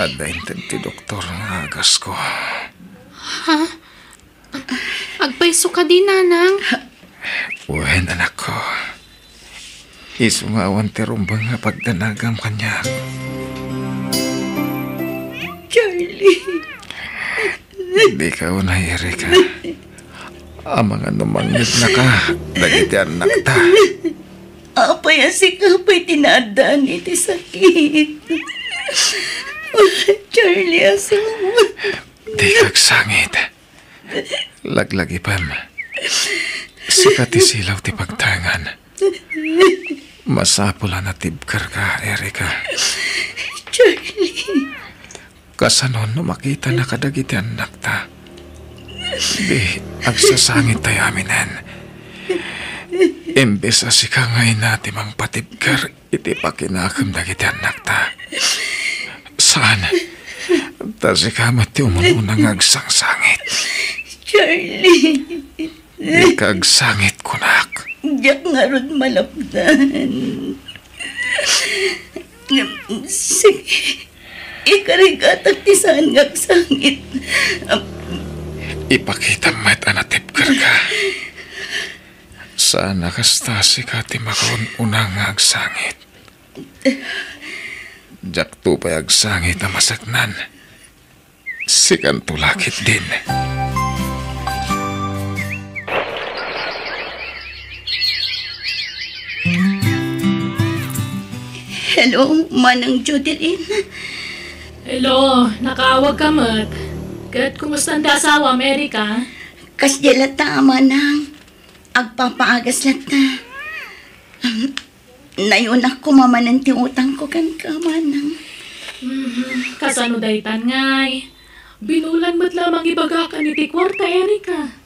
S2: At naintin ti doktor ng agas ko.
S5: Ha? Agpaiso ka di, nanang.
S2: Uwen anak ko. Isungawan ti rumbang nga pagdanagam kanya.
S6: Charlie.
S2: Di ka unay, Erika. Amang anumangit na ka. Dagiti anak ta.
S6: Apay asik apay tinadaan iti sakit. Charlie, asawa.
S2: Di kagsangit. Laglagi pam. Sikat isilaw ti pagtangan. Masapula na tibkar ka, Erika.
S6: Charlie.
S2: Kasanon no makita na kadagiti anak ta. Di, agsasangit tayo aminen. Imbes asika ngay nati mang patibkar, iti pakinakam dagiti anak ta. Saan? Tasika mati umununang agsangsangit.
S6: Charlie.
S2: Di kagsangit kunak.
S6: Diyak nga ron malapdan. Sige. Ikarigatag ti saan ngagsangit.
S2: Ipakita mo't anatipkar ka. Sana kastasi ka ti makaon unang agsangit. Jak tupay agsangit na masaknan. Sikan tulakit din.
S6: Hello, Manang Jodeline.
S1: Hello, nakaawag ka mat. Kat kumusta ang asawa, Amerika?
S6: Kasdila ta, Manang. Agpapaagas lata. Nayon ako mamanan ti utang ko kan ka, Manang.
S1: Kasano daytan ngay. Binulan mo't lamang ibaga ka ni ti kwarta, Erika.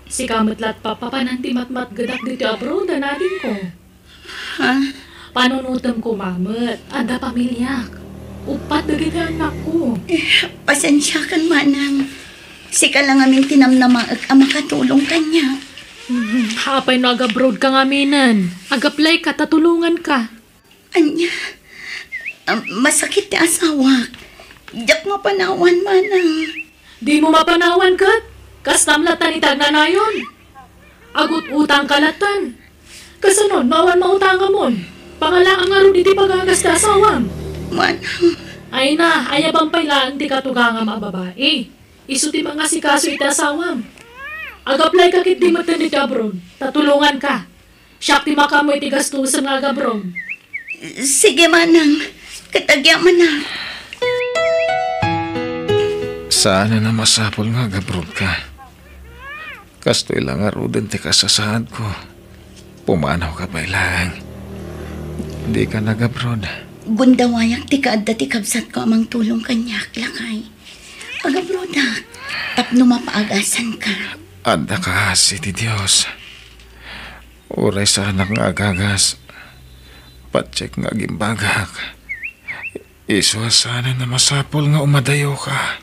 S1: Si kamat lat papapanan ti matmat gadak dito abroad na natin ko.
S6: Ha?
S1: Panunutam ko mamat, ada pamilyak. Upat dagiti anak ko.
S6: Pasensya kan, Manang. Sika lang aming tinamnamaag ang makatulong kanya.
S1: Hapay no aga-abroad ka nga minan. Agaplay ka, tatulungan ka.
S6: Anya, masakit ti asawa. Diyak mapanawan, Manang.
S1: Di mo mapanawan kat. Kastamlatan itag na nayon. Agut utang kalatan. Kasanon, mawan mautang ka mon. Pangalaan nga rin iti pagagas na asawam.
S6: Manang,
S1: Ay na, ayabang pailaan ti katugang nga babae. Isu ti mga sikaso iti asawam. Agaplay ka kit di matan iti abroad. Tatulungan ka. Siyak ti makamoy iti gastusan nga agabroad.
S6: sige, Manang. Katagyaman na.
S2: Sana na masapol nga gabrod ka. Kastoy lang arudan ti kasasahad ko. Pumanaw ka pa ilang. Di ka nagabrod.
S6: Gundawayak ti kaadda ti kabsat ko amang tulong kanyak, lakay. Agabrodak, tapno mapaagasan ka.
S2: Anda ka si ti Diyos. Uray sana nga agagas. Patsek nga gimbagak. Iswa sana na masapol nga umadayo ka.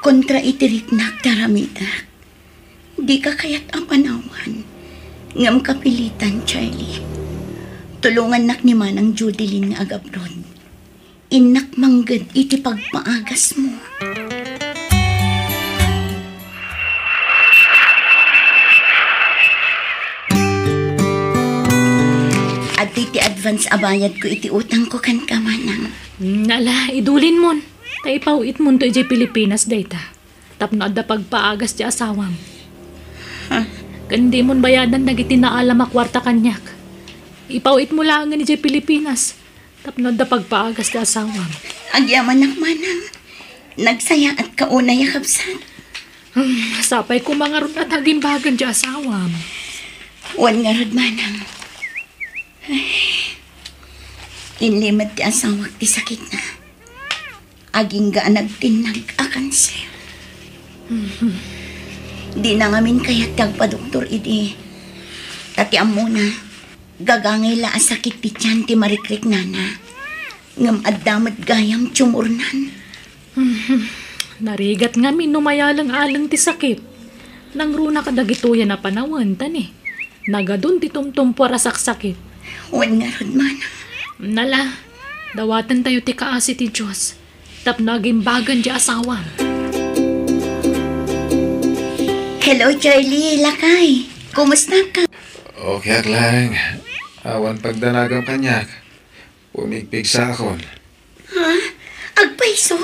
S6: Kontra itiriknak taramidak. Di ka kaya't ang panawan. Ngam kapilitan, Charlie. Tulungan nak ni Manang Judilyn nga agabron. Inak manggad iti pagpaagas mo. At iti advance abayad ko iti utang ko kan ka, Manang.
S1: Nala, idulin mon. Taipawit mon to iti Pilipinas dayta. Tapno adda pagpaagas ti asawam. Kandi mon bayadan dagiti naalam a kwarta kanyak. Ipawit mo lang nga iti Pilipinas. Tapno adda pagpaagas ti asawam.
S6: Agyaman nak, Manang. Nagsaya at kauna yakapsan.
S1: Sapay ko mga ron at hagimbagan ti asawam.
S6: Wan nga rod, Manang. Inlimad ti asawak ti sakit na. Aging gaan nagtinag akan siya. Di na ngamin kaya tagpa-doktor idi. Tatiam muna. Gagangay la asakit ti tiyan ti marikrik nana. Ngam addamat gayam tsumurnan.
S1: Narigat nga minumayalang-alang ti sakit. Nang runa kadagituyan na panawan, tani. Nagadun ti tumtumpo rasak sakit.
S6: Wan nga rod, Manang.
S1: Nala, dawatan tayo ti kaasi ti Diyos. Tapno agimbagan di asawam.
S6: Hello, Charlie. Lakay. Kumusta ka?
S3: Okay lang. Awan pagdanagang kanyak. Pumigpig sa akon.
S6: Ha? Agpaiso?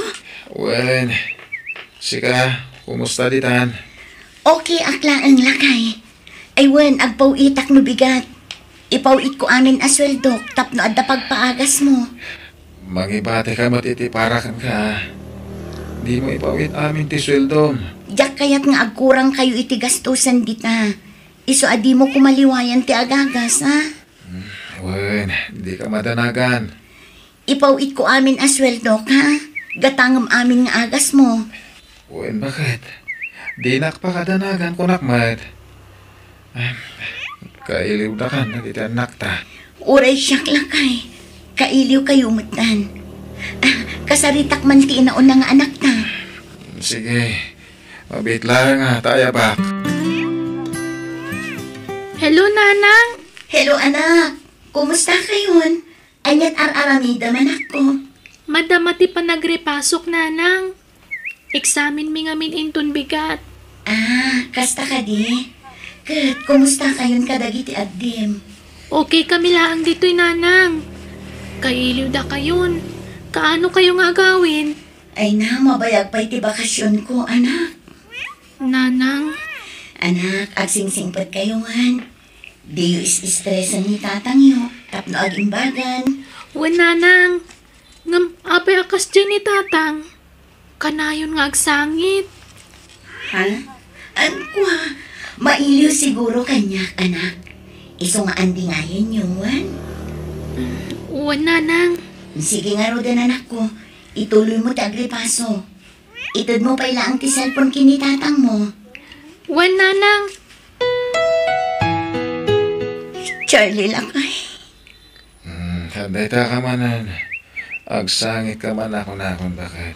S3: Well, sika, kumusta ditan?
S6: Okay, akla ang lakay. Aywan, agpawitak no bigat. Ipawit ko amin asweldo, tapno adda pagpaagas mo.
S3: Mangibate ka matitiparakan ka. Di mo ipawit amin ti sweldo.
S6: Diyak kayat nga agkurang kayo iti gastusan dita. Iso adi mo kumaliwayan ti agagas, ha?
S3: Wen, di ka madanagan.
S6: Ipawit ko amin asweldo ka. Gatangam amin nga agas mo.
S3: Wen, bakit? Di nakpakadanagan ko nakmat. Kailiw na ka na dito anak ta.
S6: Uray siyak lakay. Kailiw kayo mutan. Kasaritak man ti inaon na nga anak ta.
S3: Sige, mabit lang nga, tayo ba?
S1: Hello, Nanang.
S6: Hello anak. Kumusta kayon? Anyat ar-aramida man ako.
S1: Madamati pa nagrepasok, Nanang. Examin mi ngamin inton bigat.
S6: Kasta ka di. Kat, kumusta kayon kadagiti addim?
S1: Okay kami laang dito'y, Nanang. Kailiw da kayon. Kaano kayo nga gawin?
S6: Ay na, mabayag pa iti bakasyon ko, anak.
S1: Nanang,
S6: Anak, agsingsingpad kayo man. Di yu is-stressan ni tatang yu. Tapno agimbagan.
S1: wan Nanang. Ngam, apay akas dyan ni tatang. Kanayon nga agsangit.
S6: Ha? Kwa, mailiw siguro kanyak, anak. Iso nga andi ngayon yung wan.
S1: Wan, Nanang.
S6: Sige nga rodan, anak ko. Ituloy mo tagripaso. Itod mo pa ilang ti cellphone kini tatang mo.
S1: Wan, Nanang.
S6: Charlie lakay.
S3: Kanday ta ka manan. Agsangit ka man ako na akong bakit.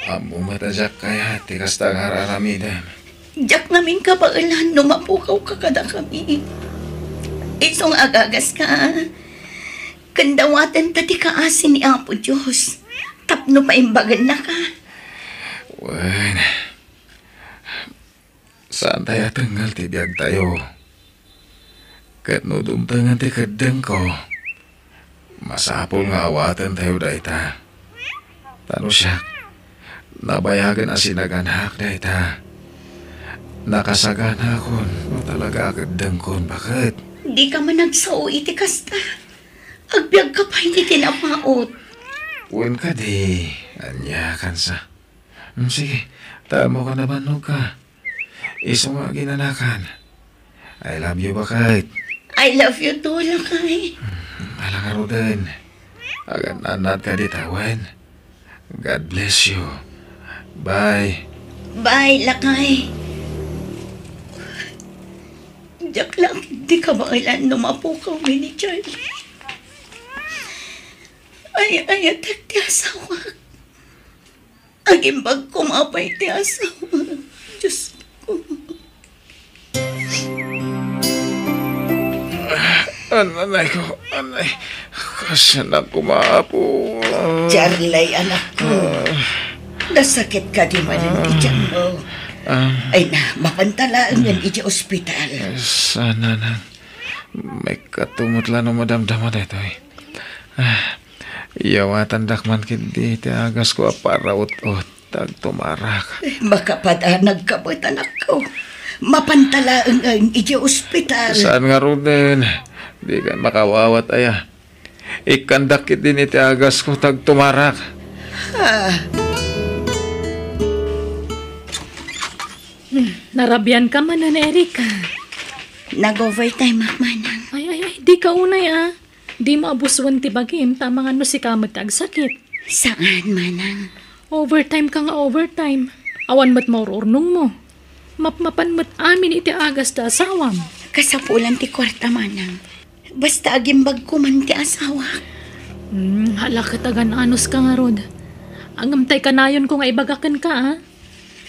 S3: Amo matajak kaya tikas tagar aramidam.
S6: Diyak namin kabailan numapukaw ka kada kami. Isong agagas ka. Kandawatan tati kaasin ni Apo Diyos. Tapno pa imbagan na ka.
S3: Wen, saan tayo tanggal ti biyag tayo? Kat no dumtangan ti kadang ko. Masapol nga awatan tayo dayta. Tano siya, nabayagan ang sinaganak dayta. Nakasagana kon, no talaga kadang kon, bakit?
S6: Di ka man nagsao iti kasta. Agbyag ka pa hindi tinapaot.
S3: Wen ka di, anya kansa. Sige, tamo ka naman no ka. Iso nga ginanakan. I love you, bakit?
S6: I love you too, lakay.
S3: Malangaro din. Agad nanat ka ditawan. God bless you. Bye.
S6: Bye, lakay. Diyak lang, di ka ba kailan numapukaw ni Charlie? Ay, ti asawa. Agimbag kumapay ti asawa. Diyos ko.
S3: Anay ko, anay. Kasyan ako maapo.
S6: Charlay, anak ko. Nasakit ka di man ang tiyan mo. Ay na, mapantalaan yan iti ospital.
S3: Sana na. May katumot lang ng madamdaman ito eh. Iyawatan dakman kindi ti agas ko aparaut-ut tag tumarak.
S6: Makapadanag ka ba't anak ko? Mapantalaan ang iti ospital.
S3: Saan nga ron din? Di ka makawawat aya. Ikandakit din iti agas ko tag tumarak.
S1: Narabyan ka man na, Erika.
S6: Nag-overtime manang.
S1: Ay, di ka unay Di maabuswan ti bagim, tama nga no si kamot agsakit.
S6: Saan manang?
S1: Overtime ka nga overtime. Awan mat maururnong mo. Mapmapan mat amin iti agas ta asawam.
S6: Kasapulan ti kwarta manang. Basta agimbag ko man ti asawa.
S1: Hala katagan anos ka nga rod. Angamtay kanayon ko nga ibagakan ka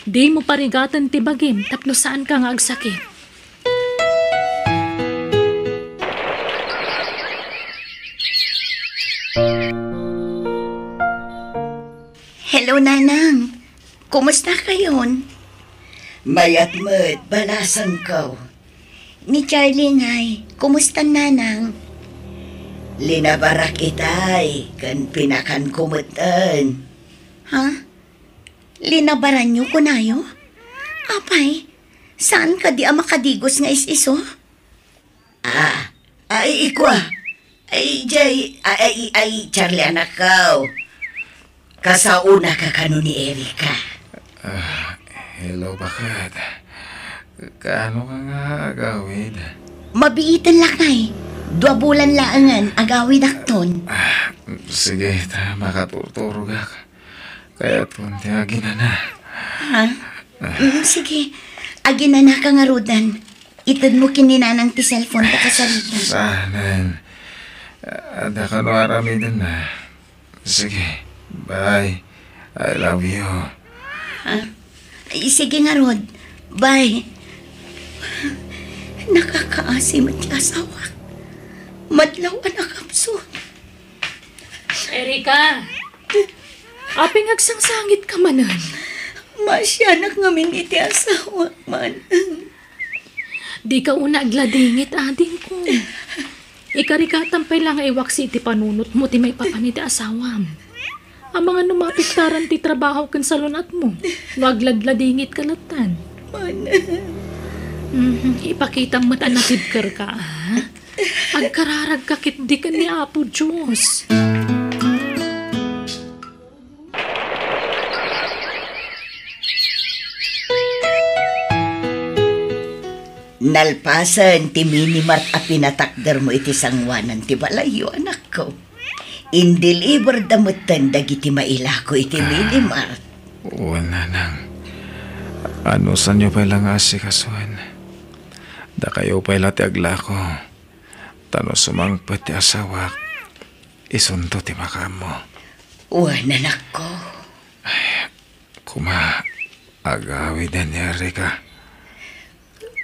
S1: Di mo parigatan ti bagim tapno saan ka nga agsakit.
S6: Hello, Nanang. Kumusta kayon? Mayat mo't balasan ko. Ni Charlie ngay, kumusta Nanang? Linabarak itay, kan pinakan kumutan. Ha? Linabaran nyo kunayo? Apay, saan ka di makadigos nga is-iso? Ay, ikwa. Ay, Charlie anak ko. Kasauna ka kano ni Erika.
S3: Hello, bakit? Kaano ka nga agawid?
S6: Mabiitan lakay. 2 bulan laangan agawid akton.
S3: Sige, makaturturog ka. Kaya tunti aginana.
S6: Ha? Sige. Aginana ka nga rodan. Itad mo kininanang ti cellphone ta kasalita.
S3: Sanan. Ada ka no arami din na. Sige. Bye. I love you.
S6: Sige nga, Rod. Bye. Nakakaasim at asawa. Madlaw anak kapso.
S1: Erika! Aping agsangsangit ka manan.
S6: Masyanak ngamin iti asawa man.
S1: Di ka una agladingit, ading ko. Ikarikatampay lang iwak si iti panunot mo ti may papaniti asawam. Ang mga numapiktaran ti trabaho kan salunat mo. Wagladladingit kalatan. Ipakita mo't anakidkar ka, Agkararag kakit di ka ni Apo Diyos.
S6: Nalpasan ti minimart a pinatakder mo iti sangwanan ti balayo anak ko. Indeliver damutan dagiti maila ko iti minimart.
S3: Wala nang. Ano sa nyo pa lang asikasuhan? Da kayo pa ti agla ko. Tano sumangpet ti asawak. Isunto ti makamo.
S6: Wala anak ko.
S3: Kuma, agawi na ni Erika.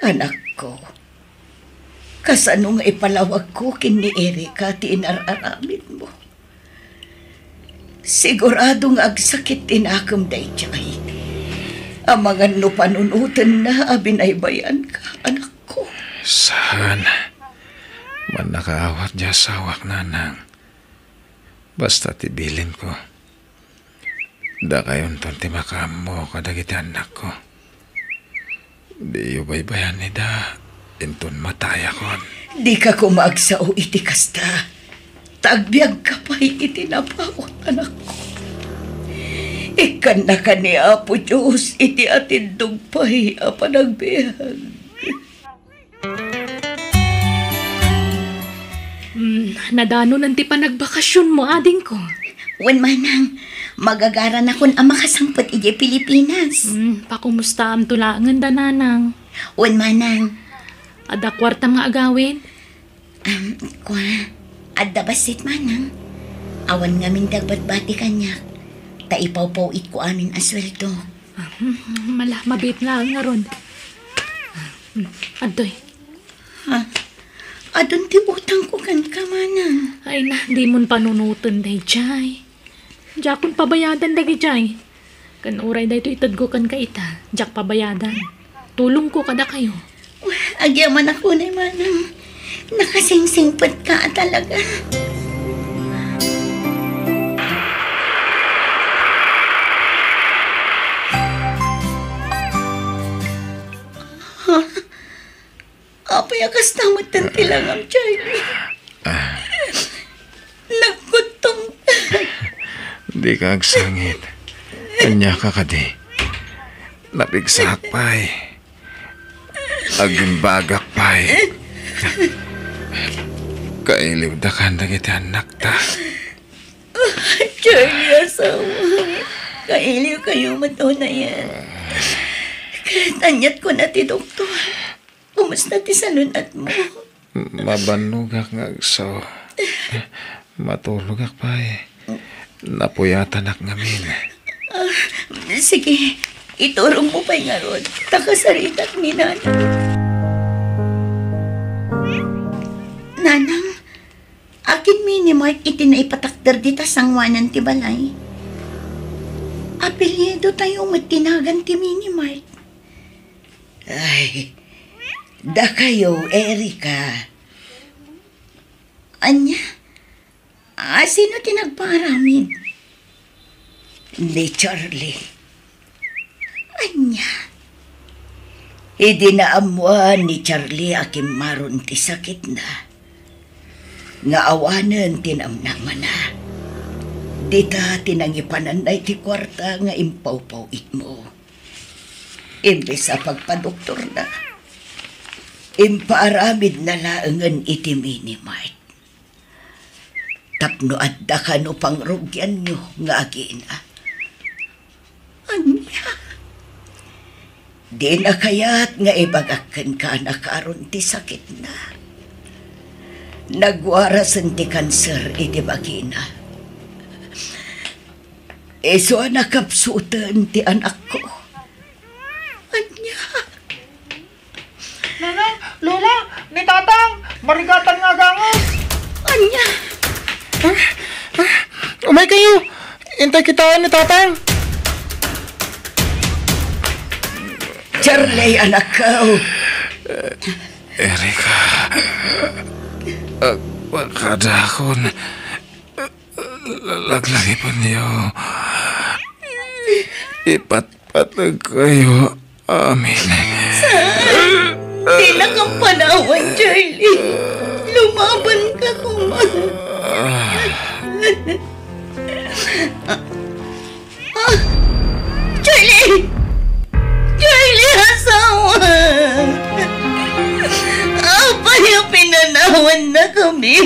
S6: Anak ko, kasano nga ipalawag ko kin ni Erika ti inararamid mo. Sigurado nga agsakit tinakam day tiyay. Ang mga panunutan na abinaybayan ka, anak ko.
S3: Saan? Man nakaawat diya sawak nanang. Basta tibilin ko. Da kayon ton ti makamo kadagiti anak ko. Di baybayan ni da. Inton mataya kon.
S6: Di ka kumagsao iti kasta. Tagbiag ka pa iti napawat, anak ko. Ikan na ka ni Apo Diyos iti atindog pa'y apanagbiag.
S1: Nadano nanti pa nagbakasyon mo, ading ko.
S6: Wan manang, magagara na kun ang makasangpot iti Pilipinas.
S1: Pakumusta am tulangan da nanang.
S6: Wan manang,
S1: Ada kwarta mga agawin.
S6: adda basit manang. Awan ngamin dagbat-bati kanyak. Taipaw-paw it ko amin asweldo.
S1: Mabit na nga ron. Adoy.
S6: Adun ti utang ko kan kamanan.
S1: Ay na, di mon panunutan day, Jay. Jakon pabayadan dagi, Jay. Kan uray day to itad ko kan kaita. Jak pabayadan. Tulong ko kada kayo.
S6: Agyaman ako na manang. Nakasingsingpat ka talaga. Apay akas tamatan tilang ang Charlie. Nagkutom.
S3: Di ka agsangit. Anya ka ka di. Napigsak pa'y. Agimbagak pa'y. Kailiw da ka na kita anak ta.
S6: Charlie, asawa. Kailiw kayo mato na yan. Tanyat ko na ti doktor. Kumusta ti salunat mo?
S3: Mabanugak nga agso. Matulugak pa'y. Napuyatan ak ngamin.
S6: Sige, iturong mo pa'y nga ron. Takasaritat ni Nanang. Nanang, akin mini-mark iti na ipatakder dita sangwanan ti balay. Apelyedo tayo matinagan ti mini-mark.
S8: Ay, da kayo, Erika.
S6: Anya? Sino tinagparamid?
S8: Ni Charlie.
S6: Anya?
S8: Idinaamuan ni Charlie akim maron ti sakit na. Nga awanan tinamnaman na. Dita tinangipanan na iti kwarta nga impaw-pawit mo. Imbes sa pagpadoktor na. Impaaramid na laangan iti mini-mart. Tapno adda ka no pangrugyan nyo nga agina.
S6: Anya?
S8: Di na kaya't nga ibagakan ka na karon ti sakit na. Nagwarasan ti kanser iti bagina. Iso nakapsutan ti anak ko.
S6: Anya?
S7: Nanang, Lola, ni Tatang, marigatan nga gangos.
S6: Anya?
S7: Umay kayo, intay kita ni Tatang.
S8: Charlie, anak ko.
S3: Erika. Kadakon. Laglagi pa niyo. Ipatpatag kayo. Amin.
S6: Di na kang panawan, Charlie. Lumaban ka kuman. Charlie! Charlie, asawa! Apa yung pinanawan na kami?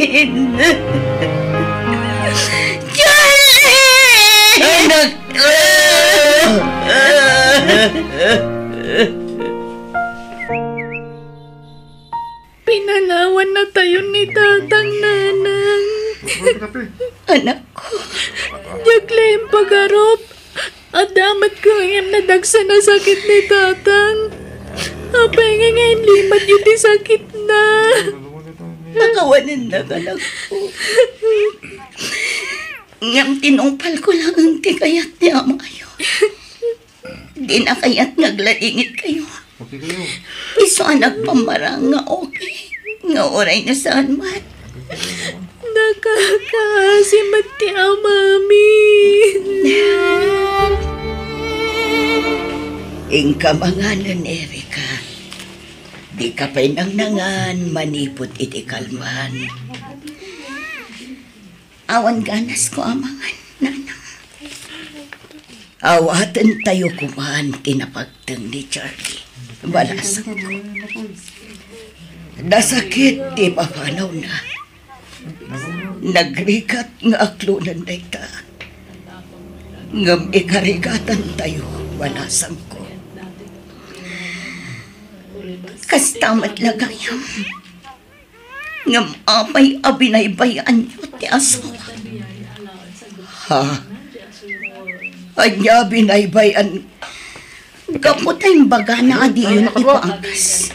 S6: Charlie!
S8: Anak ko!
S1: Pinanawan na tayo ni Tatang Nanang.
S6: Anak ko.
S1: Diagla yung pag-arop. At damat ko ngayon nadagsa na sakit ni Tatang. Apay nga ngayon limat yun di sakit na.
S6: Nakawanan na anak ko. Ngam tinumpal ko lang ang tikayat ni Amayo. Di na kaya't nagladingit kayo. Iso anak pamarang nga okay. Nga oray na saan man.
S1: Nakakasimat ti Mami.
S8: Ingka mangalan, Erika. Di ka pa'y nangnangan, manipot iti kalman.
S6: Awan ganas ko amangan, Nanang.
S8: Awatan tayo kumahan tinapagtang ni Charlie. Balasak ko. Nasakit, di papanaw na. Nagrikat nga aklunan na ita. Ngam ikarigatan tayo, balasang ko.
S6: Kastamat lagayam. Ngam apay abinaybayan niyo ti asawa.
S8: Ha? Anya binaybayan.
S6: Kaputay baga na adi yun ipaangkas.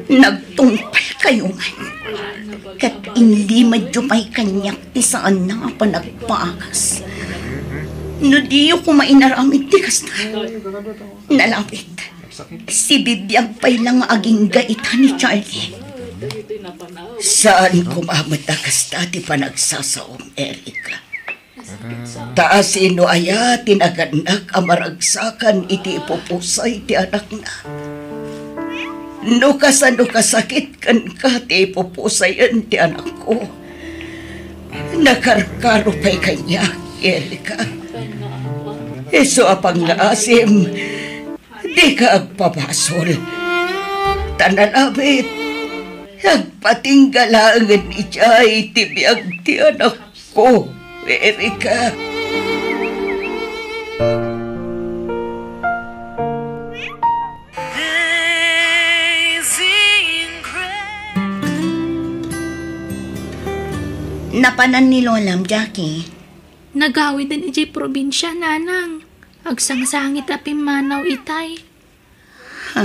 S6: Nagtungpal kayo man. Kat hindi medyo may kanyak ti saan na nga panagpaakas. No diyo ko mainaramid ti kas na. Nalapit. Si Bibiyag pa'y lang aging gaita ni Charlie. Saan kumamatakas dati pa nagsasaom, Erika? Taasino aya tinaganak amaragsakan iti ipupusay ti anak na. No kasakit kan ka ti ipupusayan ti anak ko. Nakarkaro pa'y kanya, Erika. Eso apang naasim, di ka agpapasol. Tanalabit, agpatinggalangan ijay tibiyag ti anak ko, Erika. Napanan ni Lolam, Jackie.
S5: Nagawi din ijay probinsya, nanang. Agsangsangit apim manaw itay.
S6: Ha?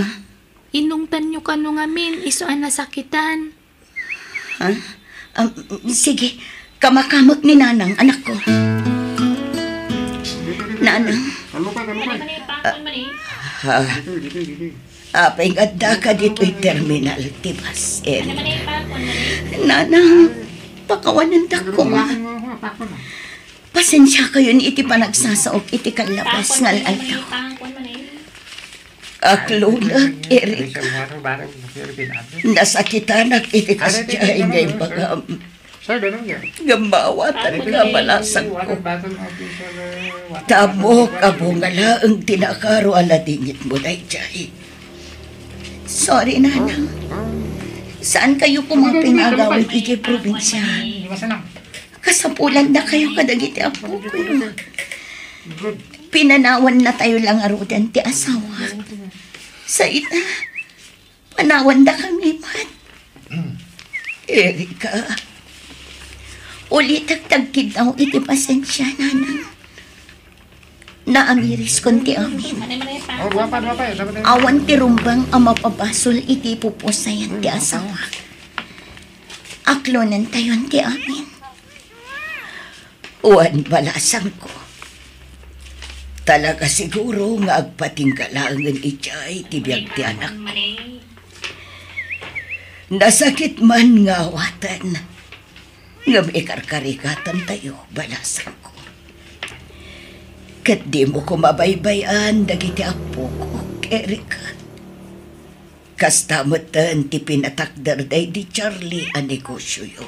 S5: Inungtan nyo kano ngamin, isoan nasakitan.
S6: Ha? Sige, kamakamot ni Nanang, anak ko. Nanang. Apay adda ka dito'y terminal, tibas, Nanang, pakawanan da ko nga. Pasensya kayo ni iti panagsasaok iti kalabas ngal altaw. Aklunak, Erika. Nasakitanak iti kasjay ngay bagam. Gambawatan nga balasang ko. Tamo kabungala ang tinakaro aladingit mo na ijay. Sorry, Nanang. Saan kayo pumapingagawin iti probinsya? Kasapulan na kayo kadagiti apo ko. Pinanawan na tayo lang arudan ti asawa. Sa ita, panawan na kami man. Erika, ulit tagtagkid daw iti pasensya, Nanang. Naamiris konti amin. Awan ti rumbang ang mapabasol iti pupusayan ti asawa. Aklonan tayon ti amin. Uwan balasang ko. Talaga siguro nga agpatinggalangan ijay tibiyag ti anak ko. Nasakit man nga awatan. Nga may karkarikatan tayo balasang ko. Kat di mo ko mabaybayan dagiti apo ko, Erika. Kastamatan ti pinatakdar day di Charlie a negosyo yo.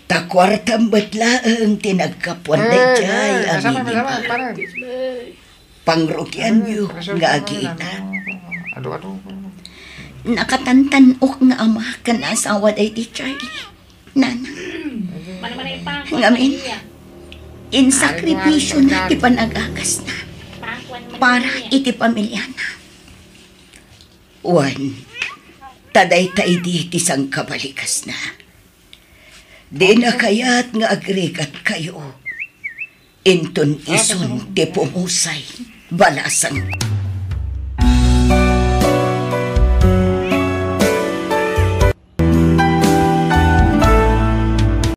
S6: Takwartam batlaang tinagkapuan day jay aminin. Pangrukyan yo nga agina. Nakatantanok nga ama kan asawa day di Charlie. Nanang. Ngamin. In sakripisyo na ti panagagas na para iti pamilya na. Wan, taday tay di ti sang kabalikas na. Di na kayat nga agregat kayo. Inton ison ti pumusay balasang